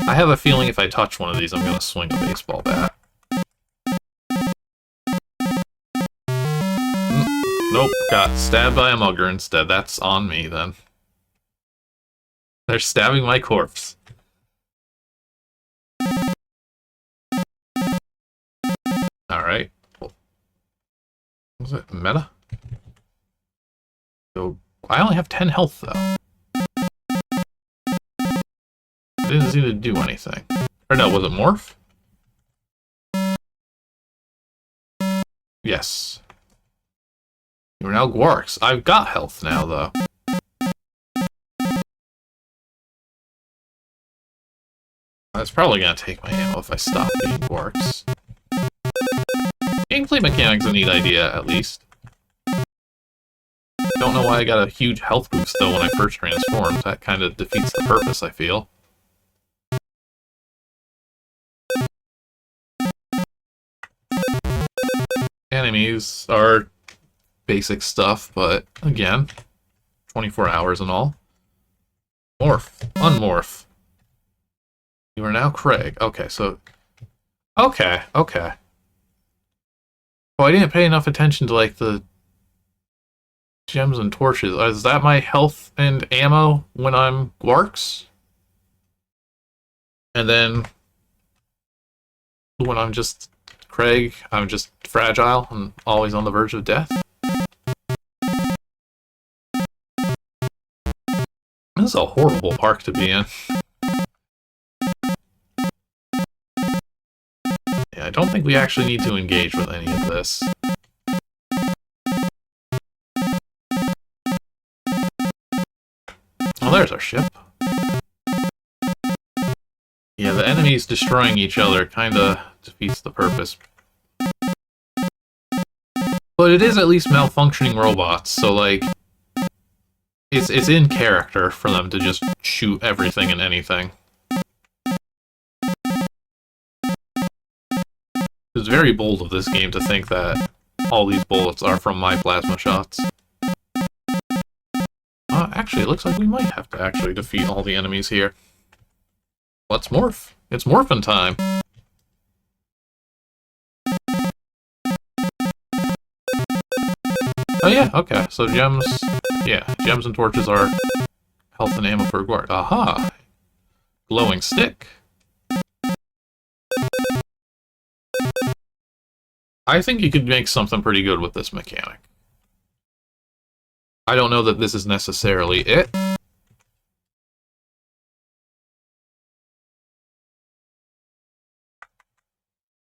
I have a feeling if I touch one of these, I'm gonna swing a baseball bat. Nope, got stabbed by a mugger instead. That's on me, then. They're stabbing my corpse. Alright. Was it meta? So, I only have 10 health, though. It didn't seem to do anything. Or no, was it morph? Yes. You're now Gwarks. I've got health now, though. That's probably gonna take my ammo if I stop being Gwarks. Gameplay mechanics a neat idea, at least. Don't know why I got a huge health boost, though, when I first transformed. That kind of defeats the purpose, I feel. Enemies are basic stuff, but again, 24 hours and all. Morph. Unmorph. You are now Craig. Okay, so... Okay. Oh, I didn't pay enough attention to, like, the gems and torches. Is that my health and ammo when I'm Gwarks? And then when I'm just Craig, I'm just fragile and always on the verge of death? This is a horrible park to be in. Yeah, I don't think we actually need to engage with any of this. Oh, there's our ship. Yeah, the enemies destroying each other kinda defeats the purpose. But it is at least malfunctioning robots, so like... It's in character for them to just shoot everything and anything. It's very bold of this game to think that all these bullets are from my plasma shots. Actually, it looks like we might have to actually defeat all the enemies here. Let's morph. It's morphin' time. Oh yeah, okay, so gems... Yeah, gems and torches are health and ammo for a guard. Aha! Glowing stick. I think you could make something pretty good with this mechanic. I don't know that this is necessarily it.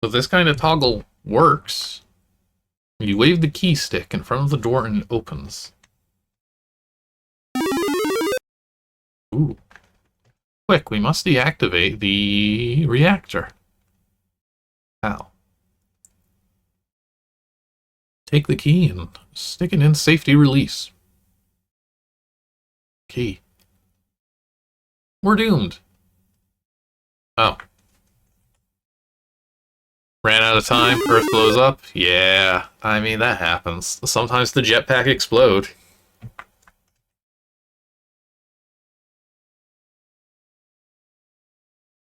But this kind of toggle works. You wave the key stick in front of the door and it opens. Ooh. Quick, we must deactivate the reactor. How? Take the key and stick it in safety release. Key. We're doomed. Oh. Ran out of time, Earth blows up. Yeah, I mean, that happens. Sometimes the jetpack explode.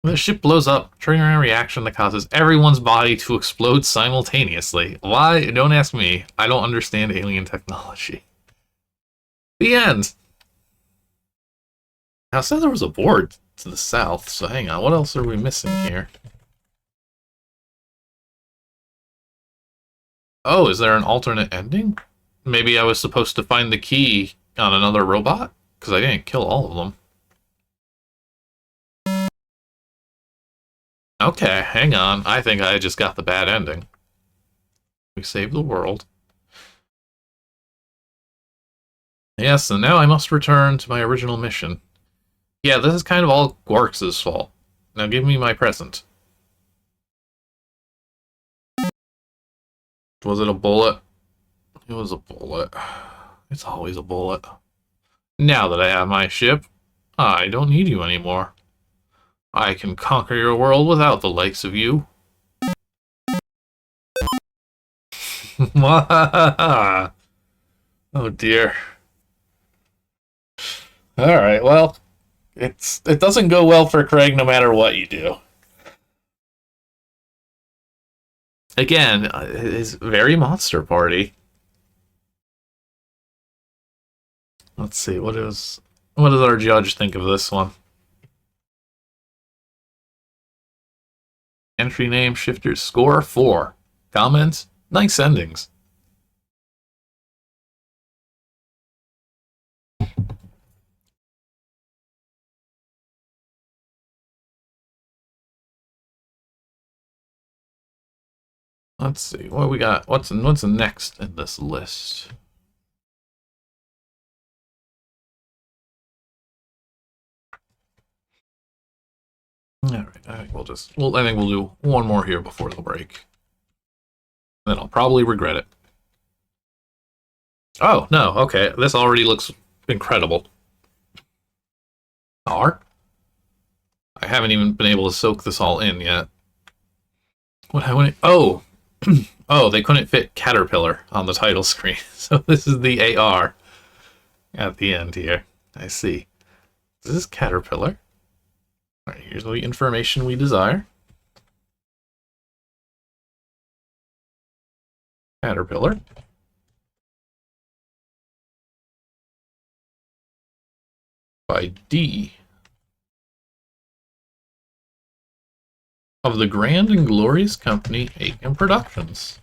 The ship blows up, triggering a reaction that causes everyone's body to explode simultaneously. Why? Don't ask me. I don't understand alien technology. The end! Now, I said there was a board to the south, so hang on. What else are we missing here? Oh, is there an alternate ending? Maybe I was supposed to find the key on another robot? Because I didn't kill all of them. Okay, hang on. I think I just got the bad ending. We saved the world. Yes, and now I must return to my original mission. Yeah, this is kind of all Gwarks' fault. Now give me my present. Was it a bullet? It was a bullet. It's always a bullet. Now that I have my ship, I don't need you anymore. I can conquer your world without the likes of you. Oh dear. Alright, well, it doesn't go well for Craig no matter what you do. Again, it is very Monster Party. Let's see, what does our judge think of this one? Entry name, shifters, score, 4. Comments, nice endings. Let's see, what we got? What's next in this list? Alright, I think we'll do one more here before the break. Then I'll probably regret it. Oh, no, okay. This already looks incredible. I haven't even been able to soak this all in yet. Oh! Oh, they couldn't fit Caterpillar on the title screen. So this is the AR at the end here. I see. This is Caterpillar. Alright, here's the information we desire. Caterpillar. By D. Of the grand and glorious company Aiken Productions.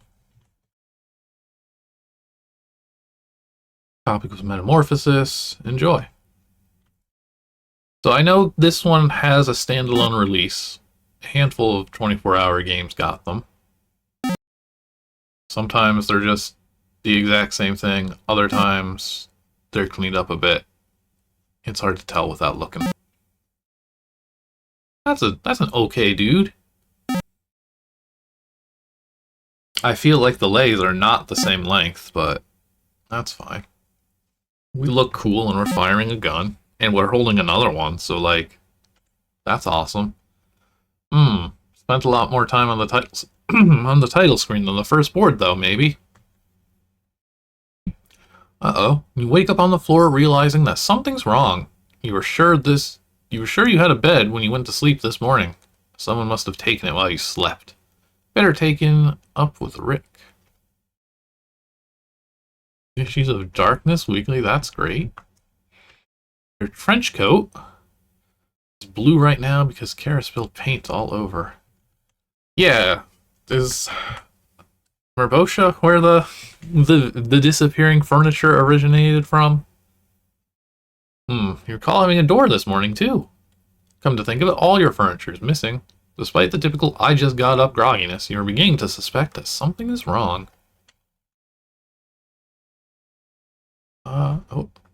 Topic was Metamorphosis. Enjoy. So I know this one has a standalone release. A handful of 24-hour games got them. Sometimes they're just the exact same thing. Other times they're cleaned up a bit. It's hard to tell without looking. That's an okay dude. I feel like the legs are not the same length, but that's fine. We look cool and we're firing a gun. And we're holding another one, so like, that's awesome. Spent a lot more time on the titles on the title screen than the first board, though, maybe. Uh-oh. You wake up on the floor realizing that something's wrong. You were sure you had a bed when you went to sleep this morning. Someone must have taken it while you slept. Better taken up with Rick. Issues of Darkness Weekly, that's great. Your trench coat is blue right now because Kara spilled paint all over. Yeah, is Merbosha where the disappearing furniture originated from? You recall having a door this morning too. Come to think of it, all your furniture is missing. Despite the typical I just got up grogginess, you are beginning to suspect that something is wrong.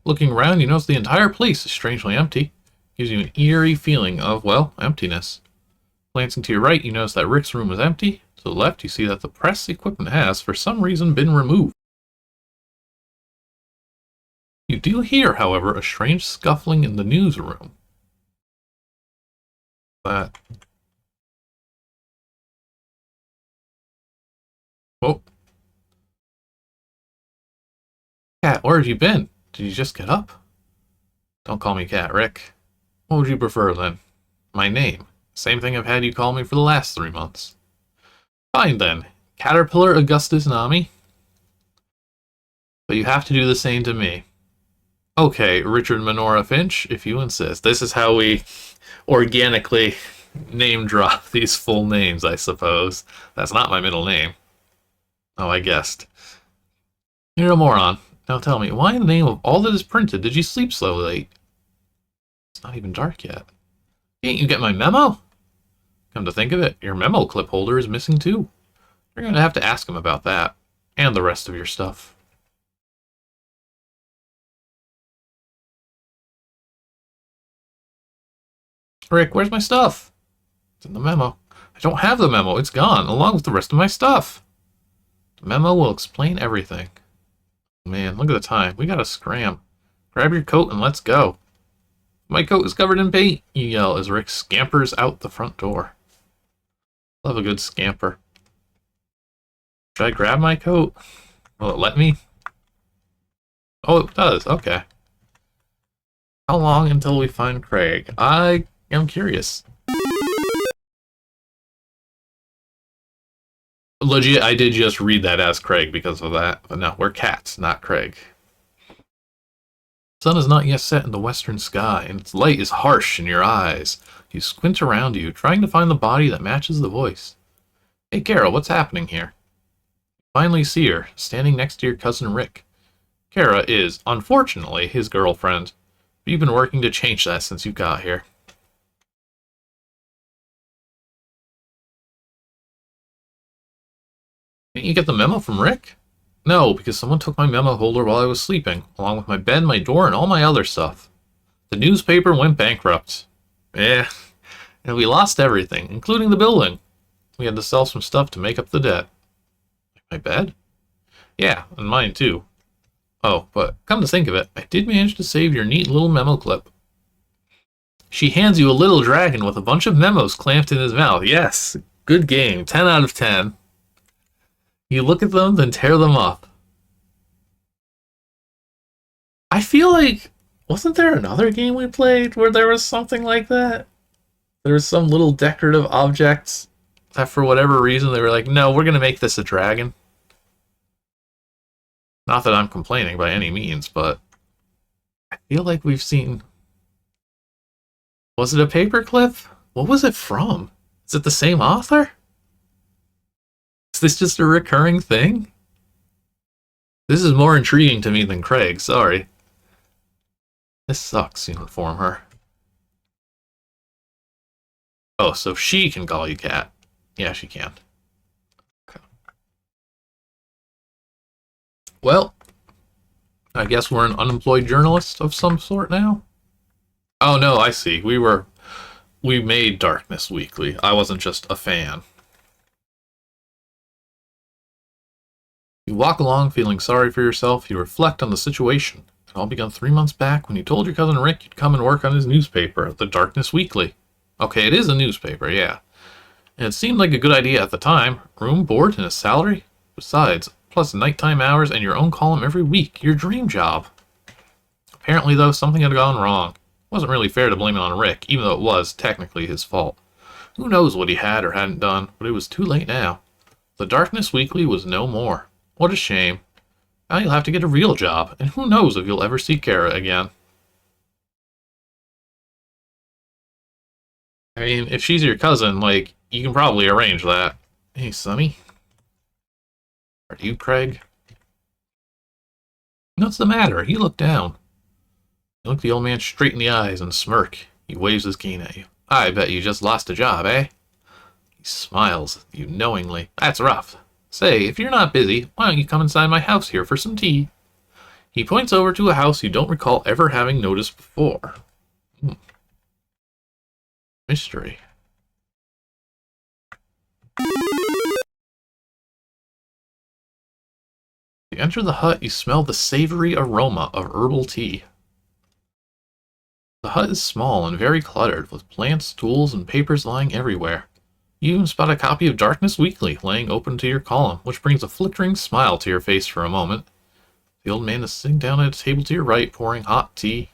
Looking around, you notice the entire place is strangely empty. Gives you an eerie feeling of, well, emptiness. Glancing to your right, you notice that Rick's room is empty. To the left, you see that the press equipment has, for some reason, been removed. You do hear, however, a strange scuffling in the newsroom. Oh. Cat, where have you been? Did you just get up? Don't call me Cat, Rick. What would you prefer, then? My name. Same thing I've had you call me for the last 3 months. Fine, then. Caterpillar Augustus Nami. But you have to do the same to me. Okay, Richard Menora Finch, if you insist. This is how we organically name drop these full names, I suppose. That's not my middle name. Oh, I guessed. You're a moron. Now tell me, why in the name of all that is printed did you sleep so late? It's not even dark yet. Can't you get my memo? Come to think of it, your memo clip holder is missing too. You're going to have to ask him about that. And the rest of your stuff. Rick, where's my stuff? It's in the memo. I don't have the memo. It's gone, along with the rest of my stuff. The memo will explain everything. Man, look at the time. We gotta scram. Grab your coat and let's go. My coat is covered in paint, you yell as Rick scampers out the front door. Love a good scamper. Should I grab my coat? Will it let me? Oh, it does. Okay. How long until we find Craig? I am curious. Legit, I did just read that as Craig because of that. But no, we're cats, not Craig. The sun is not yet set in the western sky, and its light is harsh in your eyes. You squint around you, trying to find the body that matches the voice. Hey, Kara, what's happening here? You finally see her, standing next to your cousin Rick. Kara is, unfortunately, his girlfriend, but you've been working to change that since you got here. Didn't you get the memo from Rick? No, because someone took my memo holder while I was sleeping, along with my bed, my door, and all my other stuff. The newspaper went bankrupt. And we lost everything, including the building. We had to sell some stuff to make up the debt. My bed? Yeah, and mine too. Oh, but come to think of it, I did manage to save your neat little memo clip. She hands you a little dragon with a bunch of memos clamped in his mouth. Yes, good game. 10 out of 10. You look at them, then tear them up. I feel like, wasn't there another game we played where there was something like that? There was some little decorative objects that for whatever reason they were like, no, we're going to make this a dragon. Not that I'm complaining by any means, but I feel like we've seen... Was it a paperclip? What was it from? Is it the same author? Is this just a recurring thing? This is more intriguing to me than Craig, sorry. This sucks, you inform her. Oh, so she can call you Cat. Yeah, she can. Okay. Well, I guess we're an unemployed journalist of some sort now? Oh no, I see. We made Darkness Weekly. I wasn't just a fan. You walk along feeling sorry for yourself. You reflect on the situation. It all began 3 months back when you told your cousin Rick you'd come and work on his newspaper, the Darkness Weekly. Okay, it is a newspaper, yeah. And it seemed like a good idea at the time. Room, board, and a salary. Besides, plus nighttime hours and your own column every week. Your dream job. Apparently, though, something had gone wrong. It wasn't really fair to blame it on Rick, even though it was technically his fault. Who knows what he had or hadn't done, but it was too late now. The Darkness Weekly was no more. What a shame. Now you'll have to get a real job, and who knows if you'll ever see Kara again. I mean, if she's your cousin, like, you can probably arrange that. Hey, Sonny. Are you Craig? What's the matter? You look down. You look the old man straight in the eyes and smirk. He waves his cane at you. I bet you just lost a job, eh? He smiles at you knowingly. That's rough. Say, if you're not busy, why don't you come inside my house here for some tea? He points over to a house you don't recall ever having noticed before. Mystery. You enter the hut, you smell the savory aroma of herbal tea. The hut is small and very cluttered, with plants, tools, and papers lying everywhere. You even spot a copy of Darkness Weekly laying open to your column, which brings a flickering smile to your face for a moment. The old man is sitting down at a table to your right, pouring hot tea.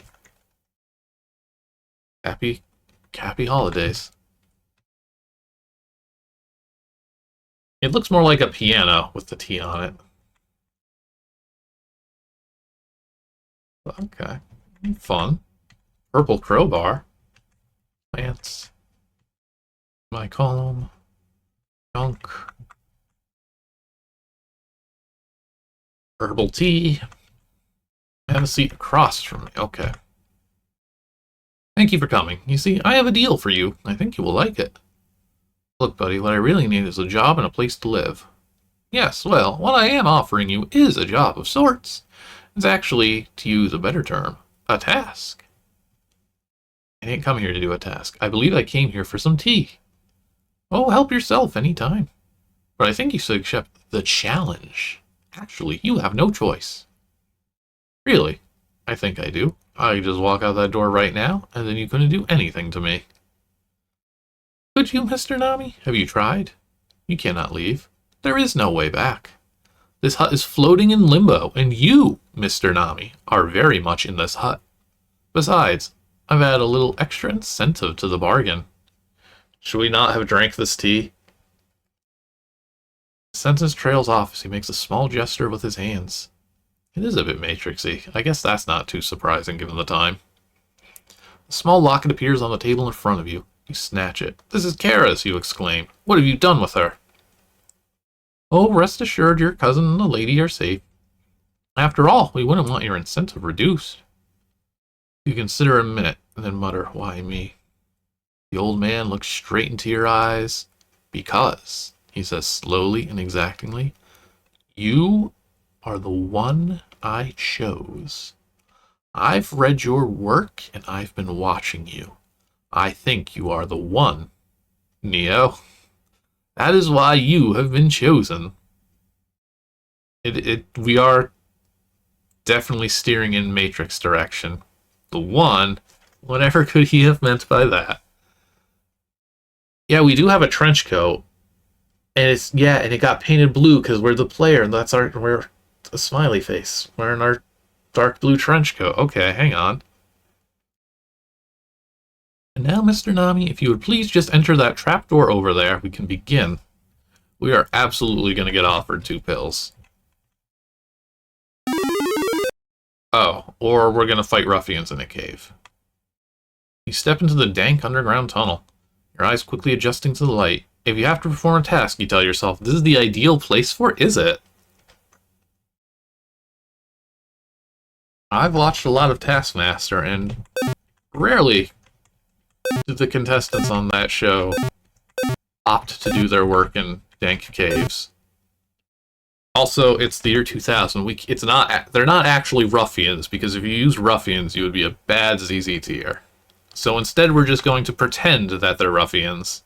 Happy holidays. It looks more like a piano with the tea on it. Okay. Fun. Purple crowbar. Plants. My column. Junk. Herbal tea. Have a seat across from me. Okay. Thank you for coming. You see, I have a deal for you. I think you will like it. Look, buddy, what I really need is a job and a place to live. Yes, well, what I am offering you is a job of sorts. It's actually, to use a better term, a task. I didn't come here to do a task. I believe I came here for some tea. Oh, help yourself any time. But I think you should accept the challenge. Actually, you have no choice. Really? I think I do. I could just walk out that door right now, and then you couldn't do anything to me. Could you, Mr. Nami? Have you tried? You cannot leave. There is no way back. This hut is floating in limbo, and you, Mr. Nami, are very much in this hut. Besides, I've added a little extra incentive to the bargain. Should we not have drank this tea? The sentence trails off as he makes a small gesture with his hands. It is a bit Matrixy. I guess that's not too surprising given the time. A small locket appears on the table in front of you. You snatch it. This is Kara's, you exclaim. What have you done with her? Oh, rest assured your cousin and the lady are safe. After all, we wouldn't want your incentive reduced. You consider a minute, and then mutter, why me? The old man looks straight into your eyes. Because, he says slowly and exactingly, you are the one I chose. I've read your work, and I've been watching you. I think you are the one, Neo. That is why you have been chosen. We are definitely steering in Matrix direction. The one, whatever could he have meant by that? Yeah, we do have a trench coat, and it got painted blue because we're the player, and we're a smiley face wearing our dark blue trench coat. Okay, hang on. And now, Mr. Nami, if you would please just enter that trapdoor over there, we can begin. We are absolutely going to get offered 2 pills. Oh, or we're going to fight ruffians in a cave. You step into the dank underground tunnel, your eyes quickly adjusting to the light. If you have to perform a task, you tell yourself, this is the ideal place for it, is it? I've watched a lot of Taskmaster, and rarely do the contestants on that show opt to do their work in dank caves. Also, it's the year 2000. They're not actually ruffians, because if you use ruffians, you would be a bad ZZTer. So instead, we're just going to pretend that they're ruffians.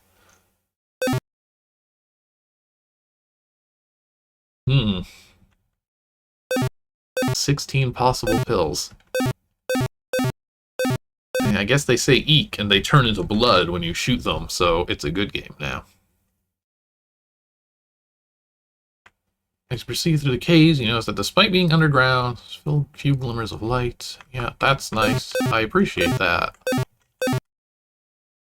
16 possible pills. I guess they say eek, and they turn into blood when you shoot them, so it's a good game now. As you proceed through the caves, you notice that despite being underground, there's still a few glimmers of light. Yeah, that's nice. I appreciate that.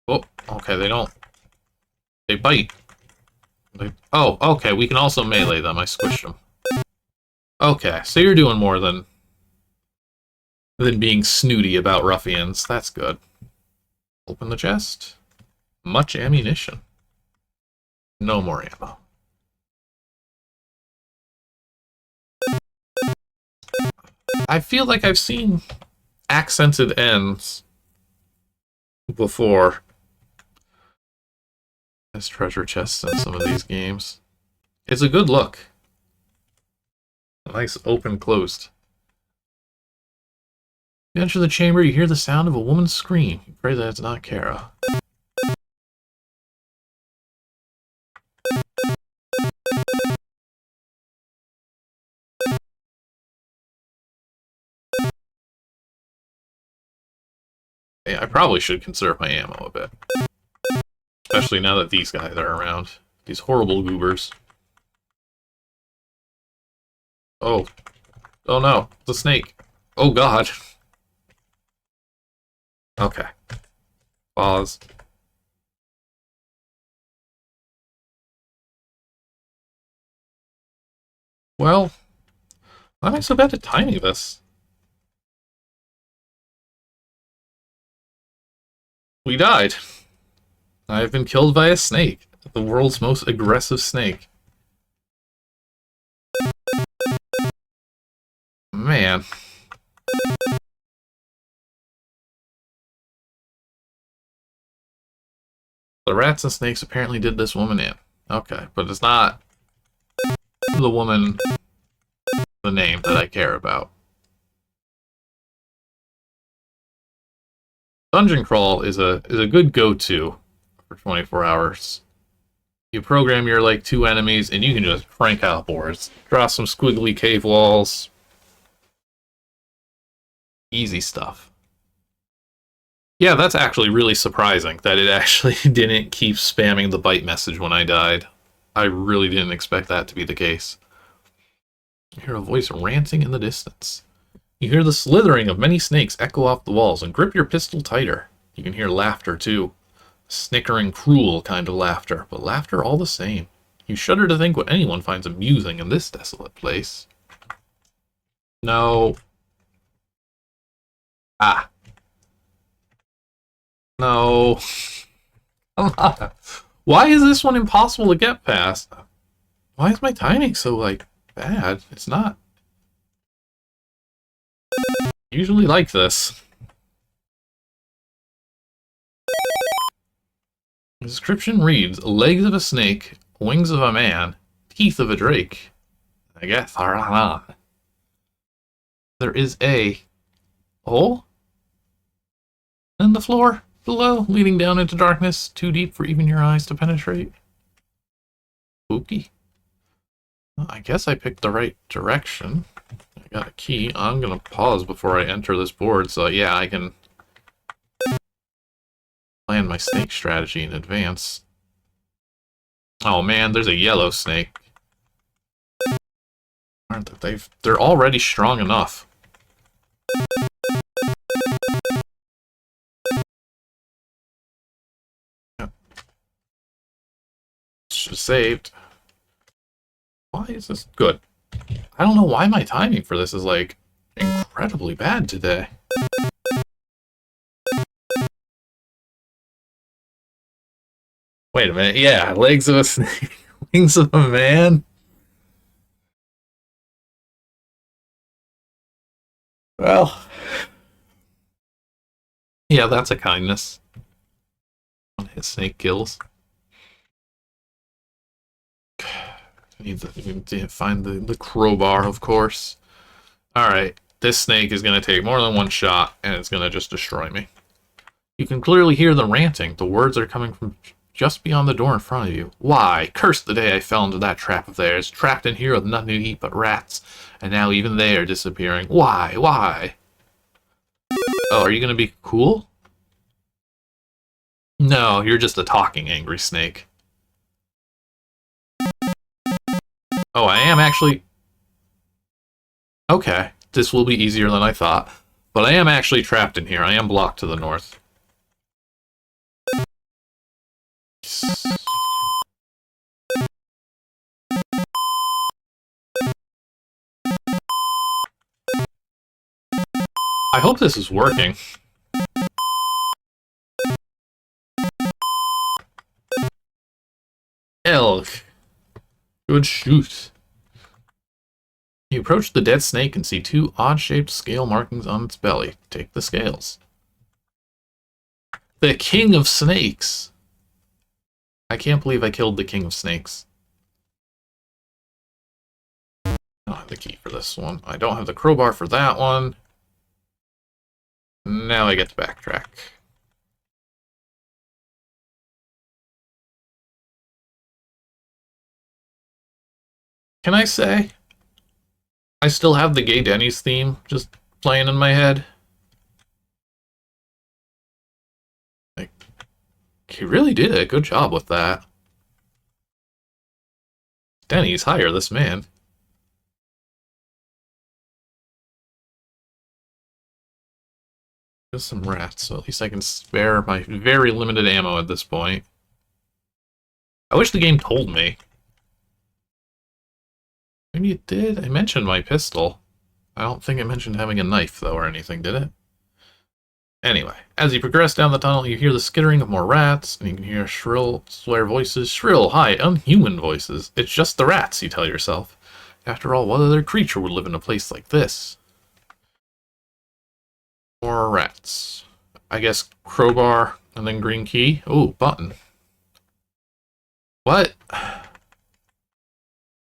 Oh, okay, they bite. Oh, okay, we can also melee them. I squished them. Okay, so you're doing more than being snooty about ruffians. That's good. Open the chest. Much ammunition. No more ammo. I feel like I've seen accented ends before as treasure chests in some of these games. It's a good look. A nice open closed. You enter the chamber, you hear the sound of a woman's scream. You pray that it's not Kara. Yeah, I probably should conserve my ammo a bit. Especially now that these guys are around. These horrible goobers. Oh. Oh no, the snake. Oh god. Okay. Pause. Well, why am I so bad at timing this? We died. I have been killed by a snake. The world's most aggressive snake. Man. The rats and snakes apparently did this woman in. Okay, but it's not the woman, the name that I care about. Dungeon crawl is a good go-to for 24 hours. You program your like 2 enemies and you can just crank out boards. Draw some squiggly cave walls. Easy stuff. Yeah, that's actually really surprising that it actually didn't keep spamming the bite message when I died. I really didn't expect that to be the case. You hear a voice ranting in the distance. You hear the slithering of many snakes echo off the walls, and grip your pistol tighter. You can hear laughter, too. Snickering, cruel kind of laughter, but laughter all the same. You shudder to think what anyone finds amusing in this desolate place. No. Ah. No. Come on. Why is this one impossible to get past? Why is my timing so, like, bad? It's not usually like this. The description reads, legs of a snake, wings of a man, teeth of a drake. I guess. There is a hole in the floor below, leading down into darkness, too deep for even your eyes to penetrate. Spooky. Well, I guess I picked the right direction. I got a key. I'm gonna pause before I enter this board, so yeah, I can plan my snake strategy in advance. Oh man, there's a yellow snake. Aren't they? They're already strong enough. Yep. Should have saved. Why is this good? I don't know why my timing for this is like incredibly bad today. Wait a minute. Yeah, legs of a snake, wings of a man. Well, yeah, that's a kindness. One hit snake kills. Need to find the crowbar, of course. Alright, this snake is going to take more than one shot, and it's going to just destroy me. You can clearly hear the ranting. The words are coming from just beyond the door in front of you. Why? Curse the day I fell into that trap of theirs, trapped in here with nothing to eat but rats, and now even they are disappearing. Why? Why? Oh, are you going to be cool? No, you're just a talking angry snake. Oh, I am actually... Okay, this will be easier than I thought. But I am actually trapped in here. I am blocked to the north. I hope this is working. Elk. Good shoot. You approach the dead snake and see two odd-shaped scale markings on its belly. Take the scales. The King of Snakes! I can't believe I killed the King of Snakes. I don't have the key for this one. I don't have the crowbar for that one. Now I get to backtrack. Can I say, I still have the Gay Denny's theme just playing in my head? Like, he really did a good job with that. Denny's, hire this man. Just some rats, so at least I can spare my very limited ammo at this point. I wish the game told me. Maybe it did. I mentioned my pistol. I don't think it mentioned having a knife, though, or anything, did it? Anyway, as you progress down the tunnel, you hear the skittering of more rats, and you can hear shrill, swear voices. Shrill, high, unhuman voices. It's just the rats, you tell yourself. After all, what other creature would live in a place like this? More rats. I guess crowbar, and then green key. Oh, button. What?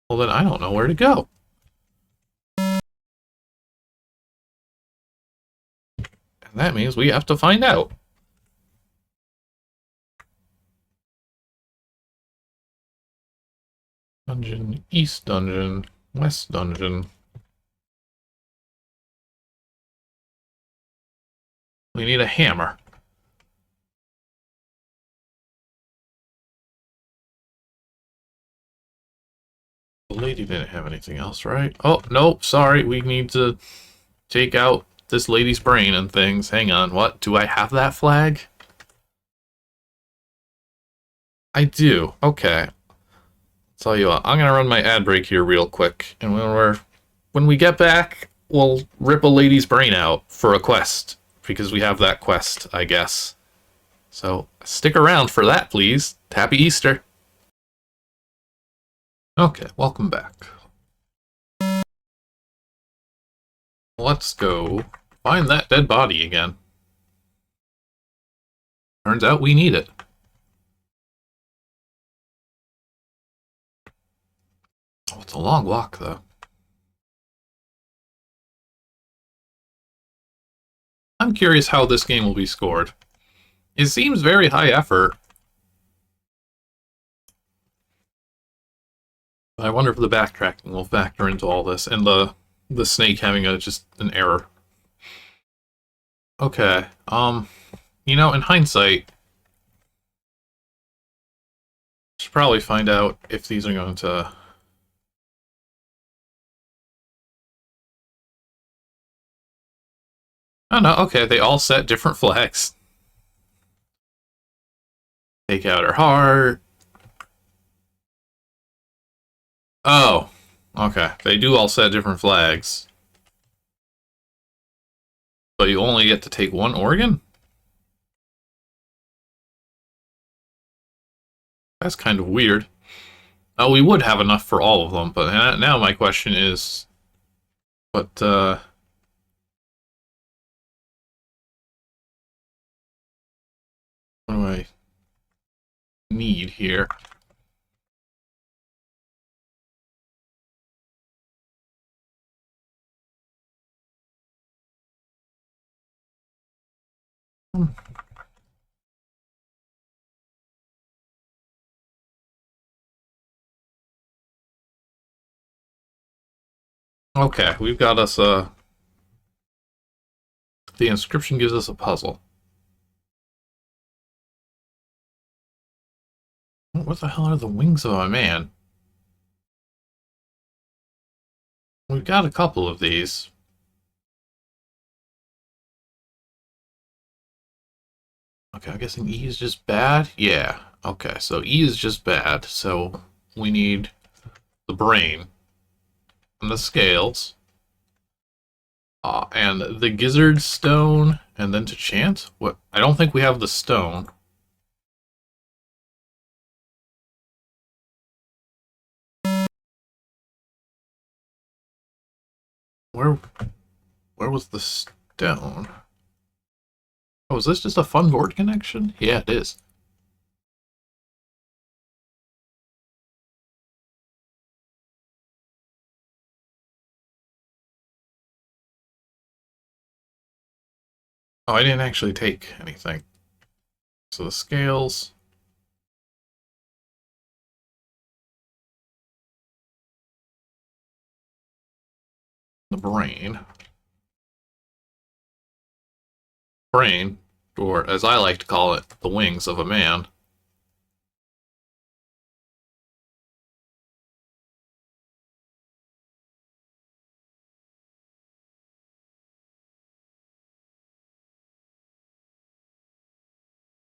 Well, then I don't know where to go. And that means we have to find out. Dungeon, east dungeon, west dungeon. We need a hammer. The lady didn't have anything else, right? Oh, no, sorry. We need to take out this lady's brain and things. Hang on, what? Do I have that flag? I do. Okay. Tell you what, I'm gonna run my ad break here real quick, and when we get back, we'll rip a lady's brain out for a quest, because we have that quest, I guess. So stick around for that, please. Happy Easter. Okay, welcome back. Let's go find that dead body again. Turns out we need it. Oh, it's a long walk, though. I'm curious how this game will be scored. It seems very high effort. I wonder if the backtracking will factor into all this, and the snake having just an error. Okay, you know, in hindsight, should probably find out if these are going to... Oh no, okay, they all set different flags. Take out her heart. Oh, okay, they do all set different flags. But you only get to take one organ? That's kind of weird. Oh, we would have enough for all of them, but now my question is... What do I need here? Okay, we've got us the inscription gives us a puzzle. What the hell are the wings of a man? We've got a couple of these. Okay, I'm guessing E is just bad? Yeah. Okay, so E is just bad, so we need the brain and the scales. And the gizzard stone, and then to chant? What? I don't think we have the stone. Where was the stone? Oh, is this just a fun board connection? Yeah, it is. Oh, I didn't actually take anything. So the scales. The brain. Brain, or as I like to call it, the wings of a man.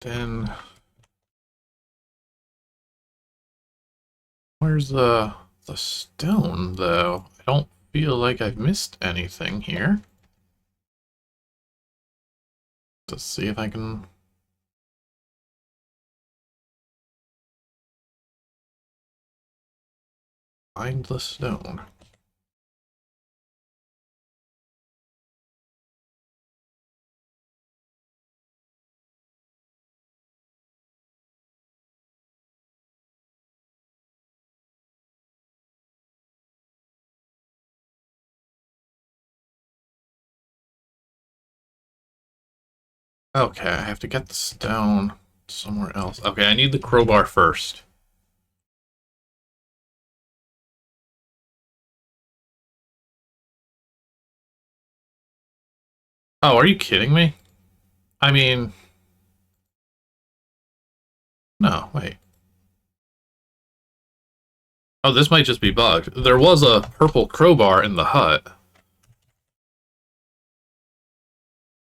Then where's the stone, though? I don't feel like I've missed anything here. Let's see if I can... find the stone. Okay, I have to get the stone somewhere else. Okay, I need the crowbar first. Oh, are you kidding me? I mean... No, wait. Oh, this might just be bugged. There was a purple crowbar in the hut.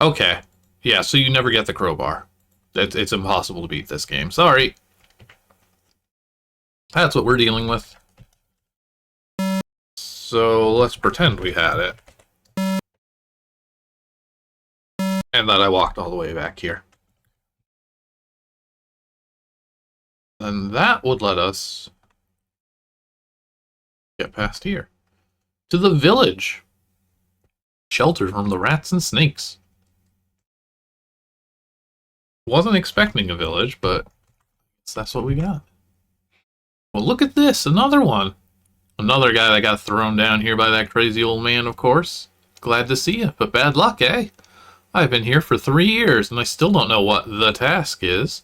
Okay. Yeah, so you never get the crowbar. It's impossible to beat this game. Sorry. That's what we're dealing with. So let's pretend we had it. And that I walked all the way back here. And that would let us get past here. To the village. Shelter from the rats and snakes. Wasn't expecting a village, but that's what we got. Well, look at this. Another one. Another guy that got thrown down here by that crazy old man, of course. Glad to see you, but bad luck, eh? I've been here for 3 years, and I still don't know what the task is.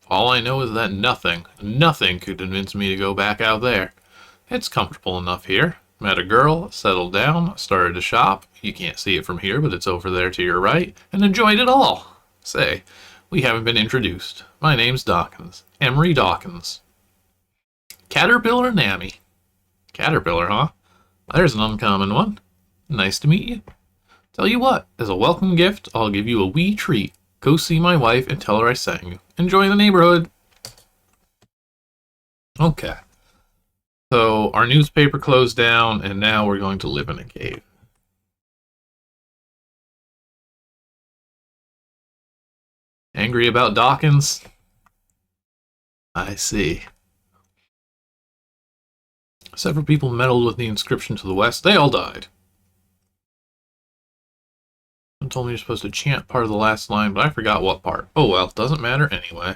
All I know is that nothing could convince me to go back out there. It's comfortable enough here. Met a girl, settled down, started to shop. You can't see it from here, but it's over there to your right, and enjoyed it all. Say, we haven't been introduced. My name's Dawkins. Emery Dawkins. Caterpillar Nammy. Caterpillar, huh? There's an uncommon one. Nice to meet you. Tell you what, as a welcome gift, I'll give you a wee treat. Go see my wife and tell her I sent you. Enjoy the neighborhood. Okay. So, our newspaper closed down, and now we're going to live in a cave. Angry about Dawkins? I see. Several people meddled with the inscription to the west. They all died. Someone told me you're supposed to chant part of the last line, but I forgot what part. Oh well, doesn't matter anyway.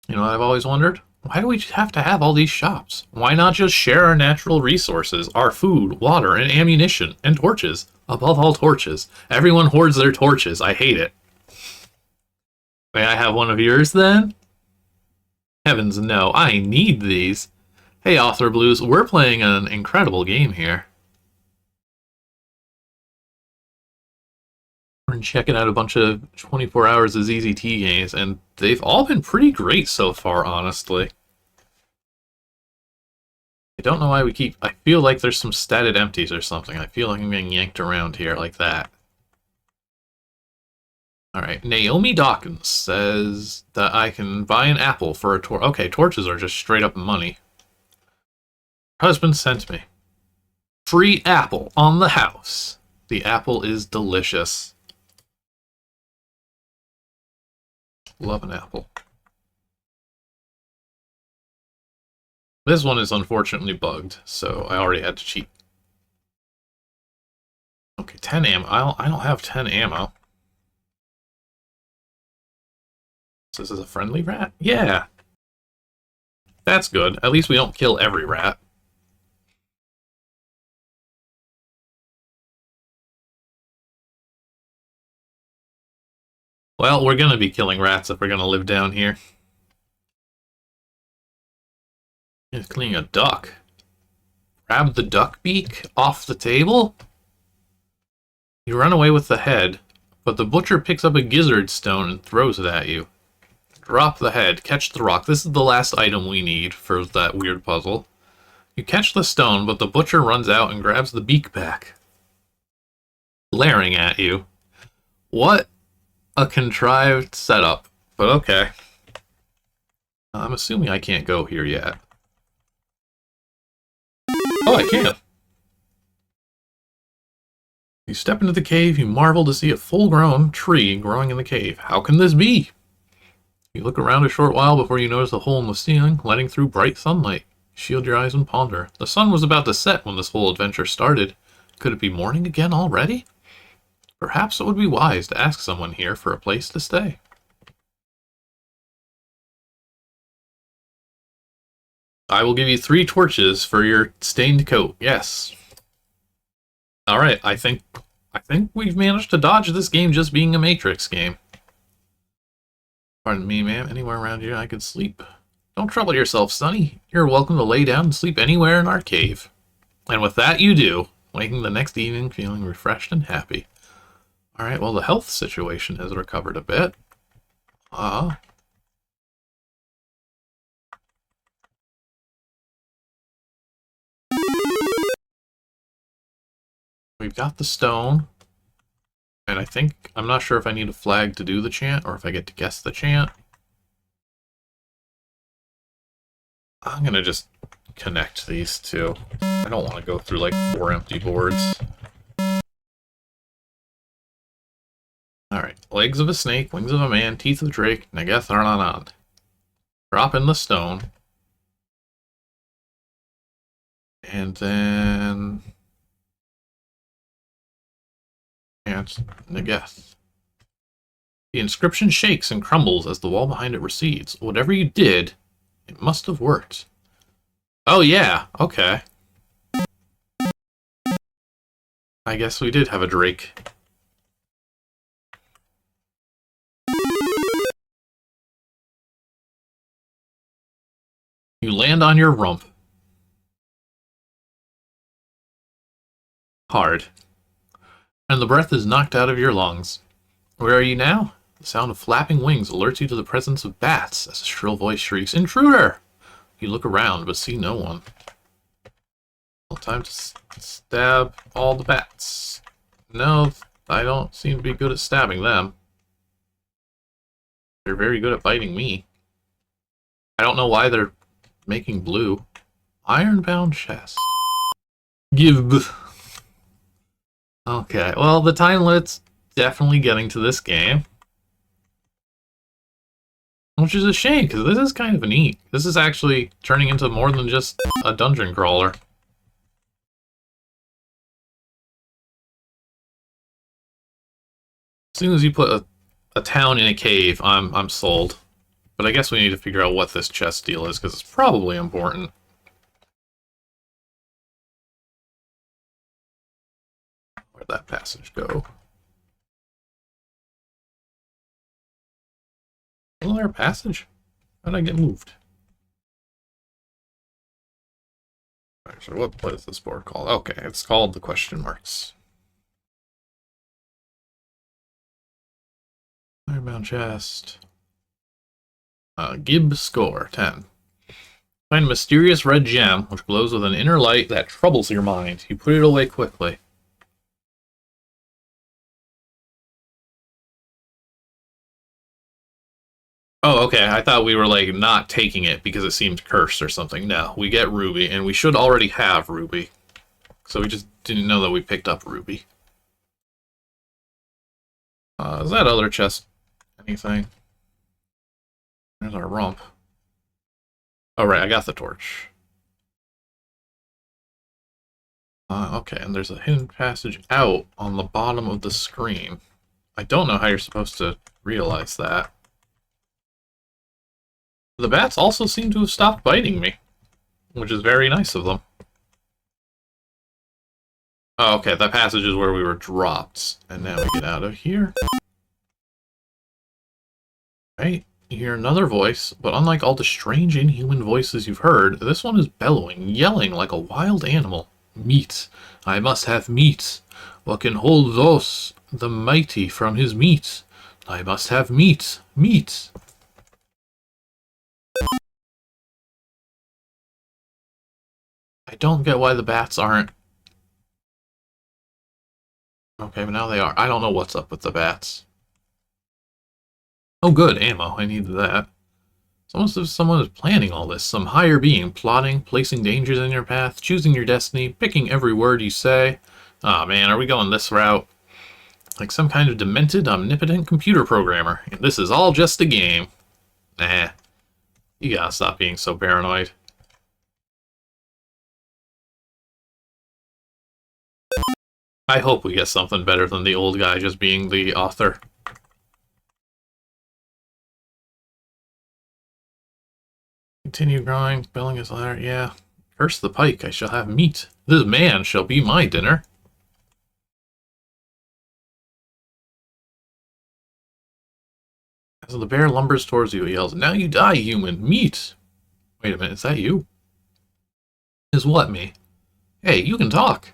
You know what I've always wondered? Why do we have to have all these shops? Why not just share our natural resources, our food, water, and ammunition, and torches? Above all, torches. Everyone hoards their torches. I hate it. May I have one of yours, then? Heavens no, I need these. Hey, Author Blues, we're playing an incredible game here. We're checking out a bunch of 24 Hours of ZZT games, and they've all been pretty great so far, honestly. I don't know why we keep... I feel like there's some statted empties or something. I feel like I'm getting yanked around here like that. Alright, Naomi Dawkins says that I can buy an apple for a torch. Okay, torches are just straight up money. Husband sent me. Free apple on the house. The apple is delicious. Love an apple. This one is unfortunately bugged, so I already had to cheat. Okay, 10 ammo. I don't have 10 ammo. This is a friendly rat? Yeah. That's good. At least we don't kill every rat. Well, we're gonna be killing rats if we're gonna live down here. He's cleaning a duck. Grab the duck beak off the table? You run away with the head, but the butcher picks up a gizzard stone and throws it at you. Drop the head, catch the rock. This is the last item we need for that weird puzzle. You catch the stone, but the butcher runs out and grabs the beak back. Glaring at you. What a contrived setup, but okay. I'm assuming I can't go here yet. Oh, I can. You step into the cave, you marvel to see a full-grown tree growing in the cave. How can this be? You look around a short while before you notice a hole in the ceiling, letting through bright sunlight. Shield your eyes and ponder. The sun was about to set when this whole adventure started. Could it be morning again already? Perhaps it would be wise to ask someone here for a place to stay. I will give you 3 torches for your stained coat. Yes. Alright, I think we've managed to dodge this game just being a Matrix game. Pardon me, ma'am. Anywhere around here I could sleep. Don't trouble yourself, Sonny. You're welcome to lay down and sleep anywhere in our cave. And with that you do, waking the next evening feeling refreshed and happy. Alright, well the health situation has recovered a bit. We've got the stone. And I think, I'm not sure if I need a flag to do the chant, or if I get to guess the chant. I'm gonna just connect these two. I don't want to go through like 4 empty boards. Alright. Legs of a snake, wings of a man, teeth of a drake, Nageth Arnanan. Drop in the stone. And then... and Nageth. The inscription shakes and crumbles as the wall behind it recedes. Whatever you did, it must have worked. Oh yeah, okay. I guess we did have a drake. You land on your rump. Hard. And the breath is knocked out of your lungs. Where are you now? The sound of flapping wings alerts you to the presence of bats as a shrill voice shrieks, "Intruder!" You look around but see no one. Well, time to stab all the bats. No, I don't seem to be good at stabbing them. They're very good at biting me. I don't know why they're making blue. Ironbound chest. Give. Okay, well, the time limit's definitely getting to this game. Which is a shame, because this is kind of neat. This is actually turning into more than just a dungeon crawler. As soon as you put a town in a cave, I'm sold. But I guess we need to figure out what this chest deal is, because it's probably important. Where'd that passage go? Is there a passage? How did I get moved? Actually, what is this board called? Okay, it's called the question marks. Ironbound chest. Gib score, 10. Find a mysterious red gem, which glows with an inner light that troubles your mind. You put it away quickly. Oh, okay. I thought we were, like, not taking it because it seemed cursed or something. No, we get Ruby, and we should already have Ruby. So we just didn't know that we picked up Ruby. Is that other chest anything? There's our rump. Oh, right, I got the torch. Okay, and there's a hidden passage out on the bottom of the screen. I don't know how you're supposed to realize that. The bats also seem to have stopped biting me, which is very nice of them. Oh, okay, that passage is where we were dropped. And now we get out of here. Right, you hear another voice, but unlike all the strange inhuman voices you've heard, this one is bellowing, yelling like a wild animal. Meat. I must have meat. What can hold those, the mighty, from his meat? I must have meat. Meat. I don't get why the bats aren't... Okay, but now they are. I don't know what's up with the bats. Oh good, ammo. I needed that. It's almost as if someone is planning all this. Some higher being, plotting, placing dangers in your path, choosing your destiny, picking every word you say. Aw, man, are we going this route? Like some kind of demented, omnipotent computer programmer. And this is all just a game. Nah. You gotta stop being so paranoid. I hope we get something better than the old guy just being the author. Continue growing, spelling his letter, yeah. Curse the pike, I shall have meat. This man shall be my dinner. As the bear lumbers towards you, he yells, "Now you die, human! Meat!" Wait a minute, is that you? Is what, me? Hey, you can talk.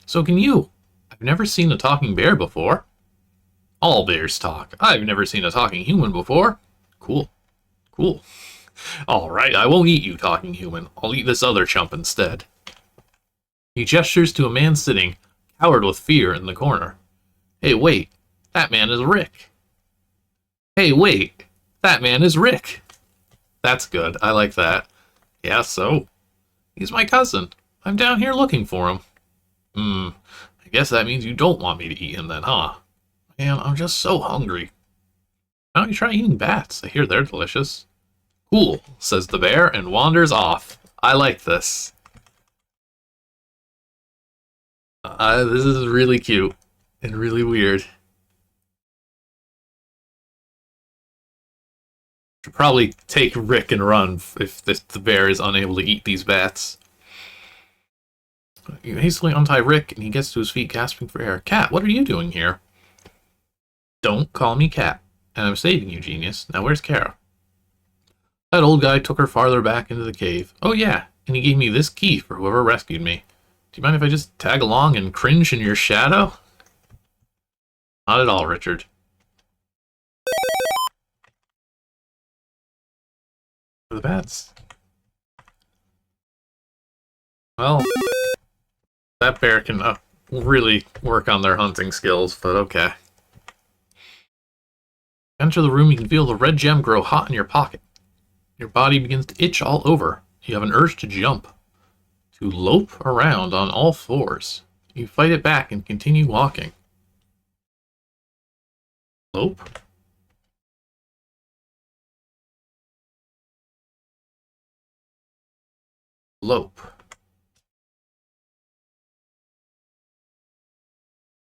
So can you. I've never seen a talking bear before. All bears talk. I've never seen a talking human before. Cool. Cool. Alright, I won't eat you, talking human. I'll eat this other chump instead. He gestures to a man sitting, cowered with fear, in the corner. Hey, wait. That man is Rick. Hey, wait. That man is Rick. That's good. I like that. Yeah, so? He's my cousin. I'm down here looking for him. I guess that means you don't want me to eat him then, huh? Man, I'm just so hungry. Why don't you try eating bats? I hear they're delicious. Cool, says the bear and wanders off. I like this. This is really cute and really weird. Should probably take Rick and run if the bear is unable to eat these bats. You hastily untie Rick and he gets to his feet gasping for air. Cat, what are you doing here? Don't call me Cat. And I'm saving you, genius. Now where's Kara? That old guy took her farther back into the cave. Oh yeah, and he gave me this key for whoever rescued me. Do you mind if I just tag along and cringe in your shadow? Not at all, Richard. For the bats. Well, that bear can really work on their hunting skills, but okay. Enter the room, you can feel the red gem grow hot in your pocket. Your body begins to itch all over. You have an urge to jump, to lope around on all fours. You fight it back and continue walking. Lope? Lope.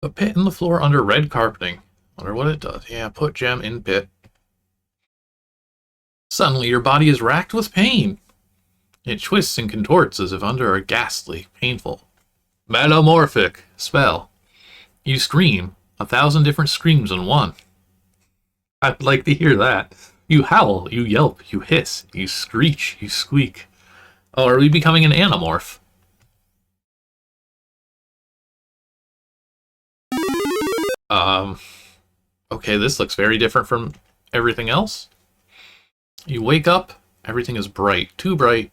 A pit in the floor under red carpeting. Wonder what it does. Yeah, put gem in pit. Suddenly your body is racked with pain. It twists and contorts as if under a ghastly, painful, metamorphic spell. You scream, 1,000 different screams in one. I'd like to hear that. You howl, you yelp, you hiss, you screech, you squeak. Oh, are we becoming an animorph? Okay, this looks very different from everything else. You wake up, everything is bright. Too bright,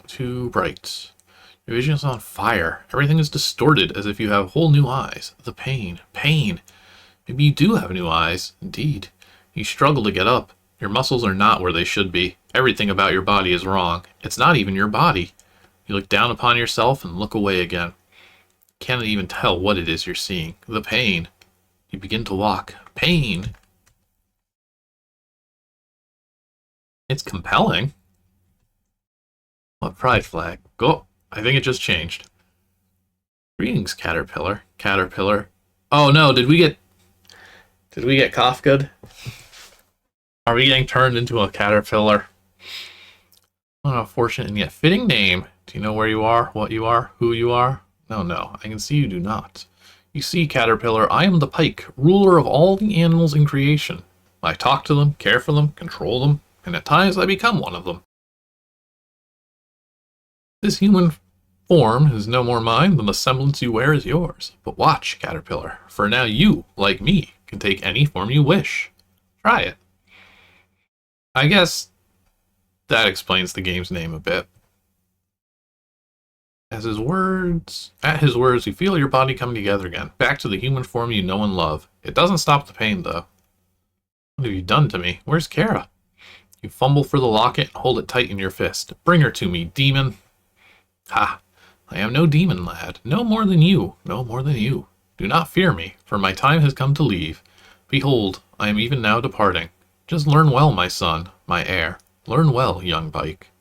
too bright. Your vision is on fire. Everything is distorted as if you have whole new eyes. The pain. Pain. Maybe you do have new eyes. Indeed. You struggle to get up. Your muscles are not where they should be. Everything about your body is wrong. It's not even your body. You look down upon yourself and look away again. Can't even tell what it is you're seeing. The pain. You begin to walk. Pain. It's compelling. What pride flag? Go. I think it just changed. Greetings, Caterpillar. Caterpillar. Oh no, did we get Kafka'd? Are we getting turned into a caterpillar? What an unfortunate and yet fitting name. Do you know where you are, what you are, who you are? No, I can see you do not. You see, Caterpillar, I am the Pike, ruler of all the animals in creation. I talk to them, care for them, control them, and at times I become one of them. This human form is no more mine than the semblance you wear is yours. But watch, Caterpillar, for now you, like me, can take any form you wish. Try it. I guess that explains the game's name a bit. At his words, you feel your body coming together again, back to the human form you know and love. It doesn't stop the pain, though. What have you done to me? Where's Kara? You fumble for the locket and hold it tight in your fist. Bring her to me, demon. Ha! I am no demon, lad. No more than you. No more than you. Do not fear me, for my time has come to leave. Behold, I am even now departing. Just learn well, my son, my heir. Learn well, young Pike.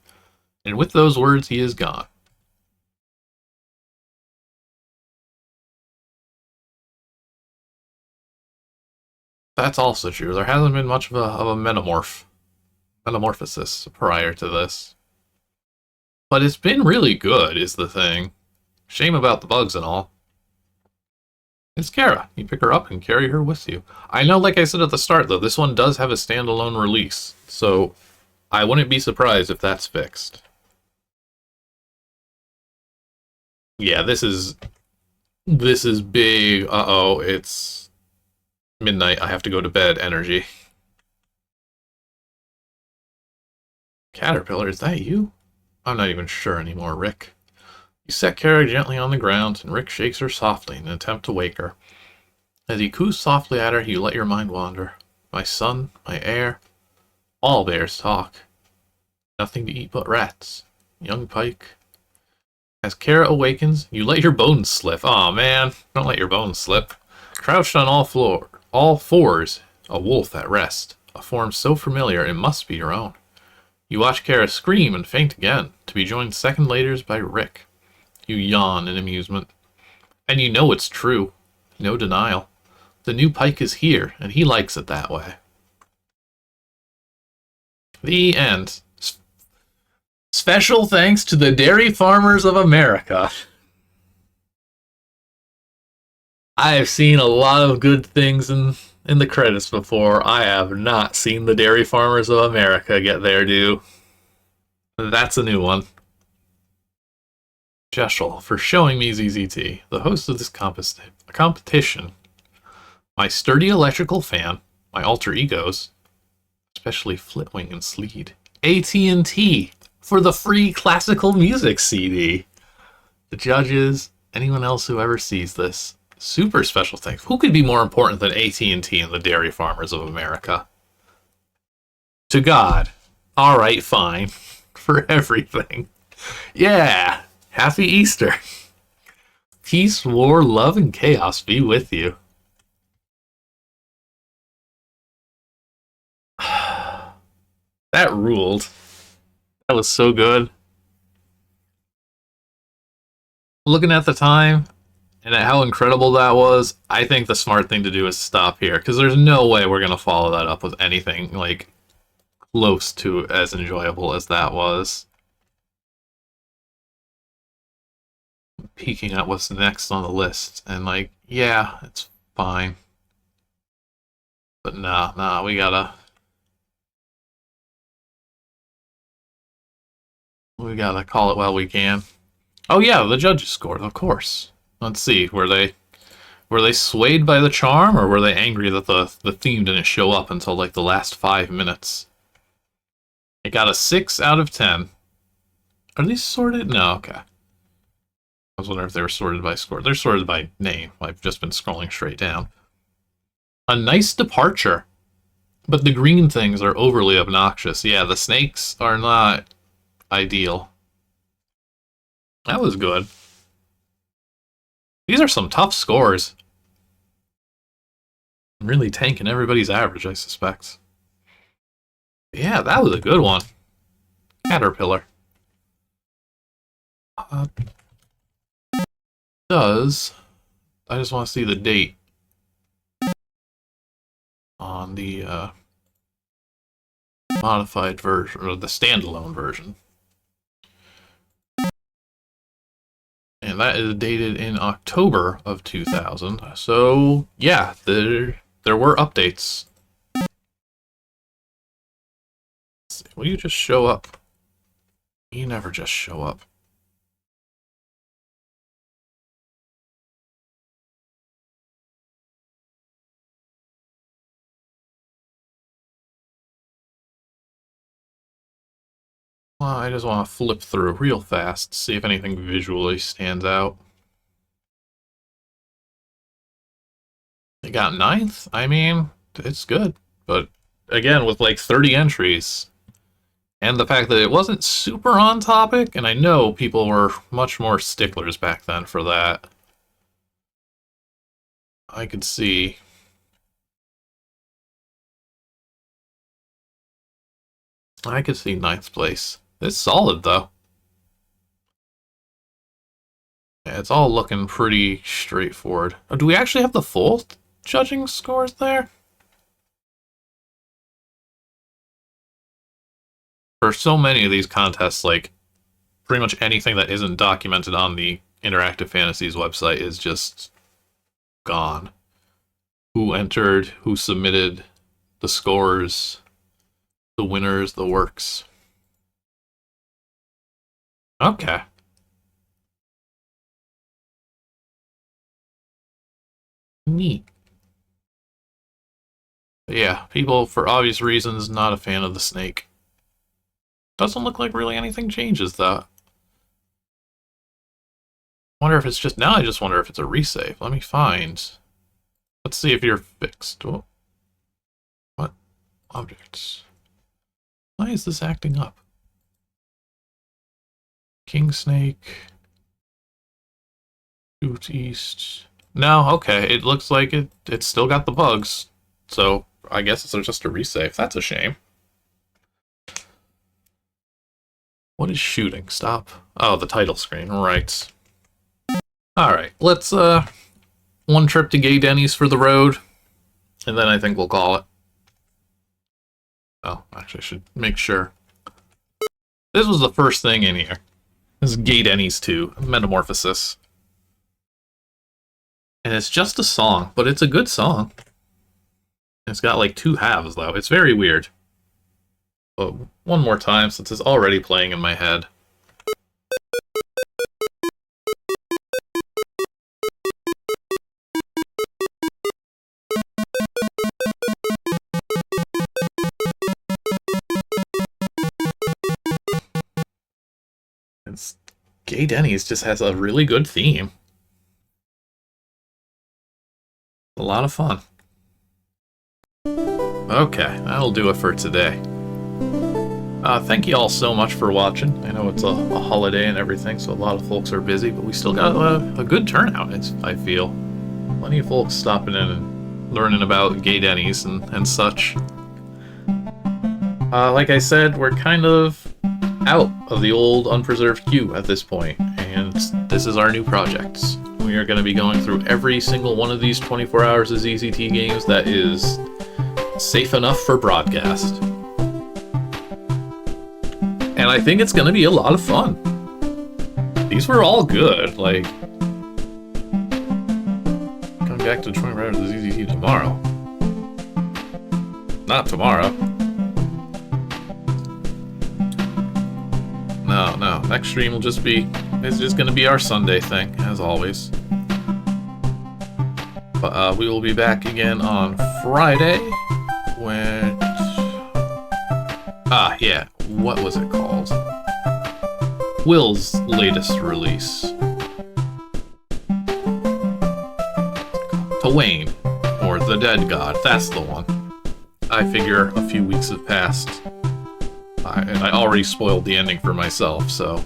And with those words he is gone. That's also true. There hasn't been much of a metamorphosis prior to this. But it's been really good, is the thing. Shame about the bugs and all. It's Kara. You pick her up and carry her with you. I know, like I said at the start, though, this one does have a standalone release, so I wouldn't be surprised if that's fixed. Yeah, this is big. Uh-oh, it's midnight. I have to go to bed energy. Caterpillar, is that you? I'm not even sure anymore, Rick. You set Kara gently on the ground, and Rick shakes her softly in an attempt to wake her. As he coos softly at her, you let your mind wander. My son, my heir. All bears talk. Nothing to eat but rats. Young Pike. As Kara awakens, you let your bones slip. Aw, man. Don't let your bones slip. Crouched on all all fours, a wolf at rest, a form so familiar it must be your own. You watch Kara scream and faint again, to be joined second later by Rick. You yawn in amusement. And you know it's true. No denial. The new Pike is here, and he likes it that way. The end. Special thanks to the Dairy Farmers of America. I have seen a lot of good things in the credits before. I have not seen the Dairy Farmers of America get their due. That's a new one. Jeschel for showing me ZZT, the host of this competition. My sturdy electrical fan, my alter egos, especially Flitwing and Sleed. AT&T for the free classical music CD. The judges, anyone else who ever sees this, super special thanks. Who could be more important than AT&T and the Dairy Farmers of America? To God. All right, fine. For everything. Yeah. Happy Easter. Peace, war, love, and chaos be with you. That ruled. That was so good. Looking at the time and at how incredible that was, I think the smart thing to do is stop here, because there's no way we're going to follow that up with anything like close to as enjoyable as that was. Peeking at what's next on the list, and like, yeah, it's fine. But nah, we gotta call it while we can. Oh yeah, the judges scored, of course. Let's see, were they swayed by the charm, or were they angry that the theme didn't show up until like the last 5 minutes? It got a 6 out of 10. Are these sorted? No, okay. I was wondering if they were sorted by score. They're sorted by name. I've just been scrolling straight down. A nice departure. But the green things are overly obnoxious. Yeah, the snakes are not ideal. That was good. These are some tough scores. I'm really tanking everybody's average, I suspect. Yeah, that was a good one. Caterpillar. I just want to see the date on the modified version, or the standalone version. And that is dated in October of 2000. So, yeah, there were updates. Let's see, will you just show up? You never just show up. Well, I just want to flip through real fast, see if anything visually stands out. They got 9th? I mean, it's good. But again, with like 30 entries, and the fact that it wasn't super on topic, and I know people were much more sticklers back then for that. I could see. I could see 9th place. It's solid, though. Yeah, it's all looking pretty straightforward. Oh, do we actually have the full judging scores there? For so many of these contests, like, pretty much anything that isn't documented on the Interactive Fantasies website is just gone. Who entered, who submitted, the scores, the winners, the works. Okay. Neat. But yeah, people, for obvious reasons, not a fan of the snake. Doesn't look like really anything changes, though. Wonder if it's just... Now I just wonder if it's a resave. Let me find... Let's see if you're fixed. Oh. What? Objects. Why is this acting up? King Snake. Shoot East. No, okay. It looks like it's still got the bugs. So I guess it's just a resave. That's a shame. What is shooting? Stop. Oh, the title screen. Right. Alright, let's, one trip to Gay Denny's for the road, and then I think we'll call it. Oh, actually, I should make sure. This was the first thing in here. This is Gay Denny's 2, Metamorphosis. And it's just a song, but it's a good song. It's got like 2 halves, though. It's very weird. But one more time, since it's already playing in my head. Gay Denny's just has a really good theme. A lot of fun. Okay, that'll do it for today. Thank you all so much for watching. I know it's a holiday and everything, so a lot of folks are busy, but we still got a good turnout, I feel. Plenty of folks stopping in and learning about Gay Denny's and such. Like I said, we're kind of out of the old unpreserved queue at this point, and this is our new project. We are going to be going through every single one of these 24 Hours of ZZT games that is safe enough for broadcast. And I think it's going to be a lot of fun. These were all good, like... Coming back to 24 Hours of ZZT tomorrow. Not tomorrow. No, next stream will just be, it's just going to be our Sunday thing, as always. But we will be back again on Friday, when... yeah, what was it called? Will's latest release. Twain, or The Dead God, that's the one. I figure a few weeks have passed. And I already spoiled the ending for myself, so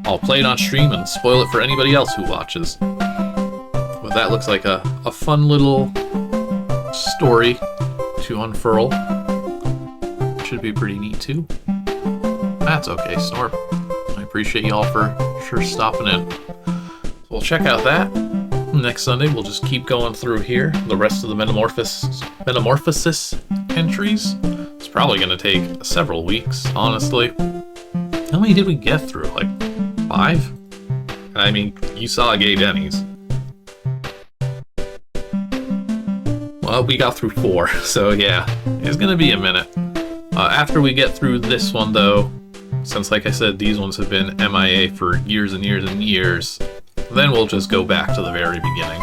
I'll play it on stream and spoil it for anybody else who watches. But that looks like a fun little story to unfurl. Should be pretty neat too. That's okay, Snorp. I appreciate y'all for sure stopping in. So we'll check out that. Next Sunday we'll just keep going through here. The rest of the Metamorphosis entries. It's probably going to take several weeks, honestly. How many did we get through? Like 5? I mean, you saw Gay Denny's. Well, we got through 4, so yeah, it's going to be a minute. After we get through this one, though, since, like I said, these ones have been MIA for years and years and years, then we'll just go back to the very beginning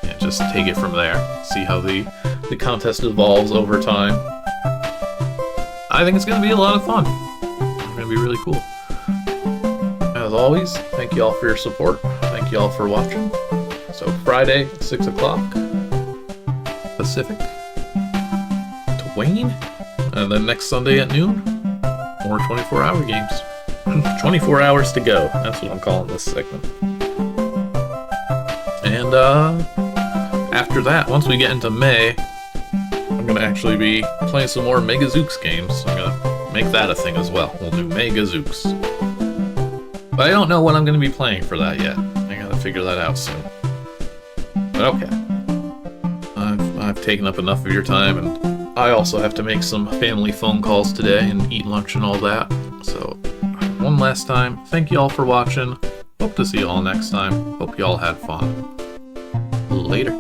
and just take it from there. See how the contest evolves over time. I think it's going to be a lot of fun. It's going to be really cool. As always, thank you all for your support. Thank you all for watching. So Friday, 6 o'clock Pacific, Twain, and then next Sunday at noon, more 24-hour games. 24 hours to go. That's what I'm calling this segment. And after that, once we get into May, I'm going to actually be playing some more Mega Zooks games. So I'm going to make that a thing as well. We'll do Mega Zooks. But I don't know what I'm going to be playing for that yet. I got to figure that out soon. But okay. I've taken up enough of your time, and I also have to make some family phone calls today and eat lunch and all that. So, one last time, thank you all for watching. Hope to see you all next time. Hope you all had fun. Later.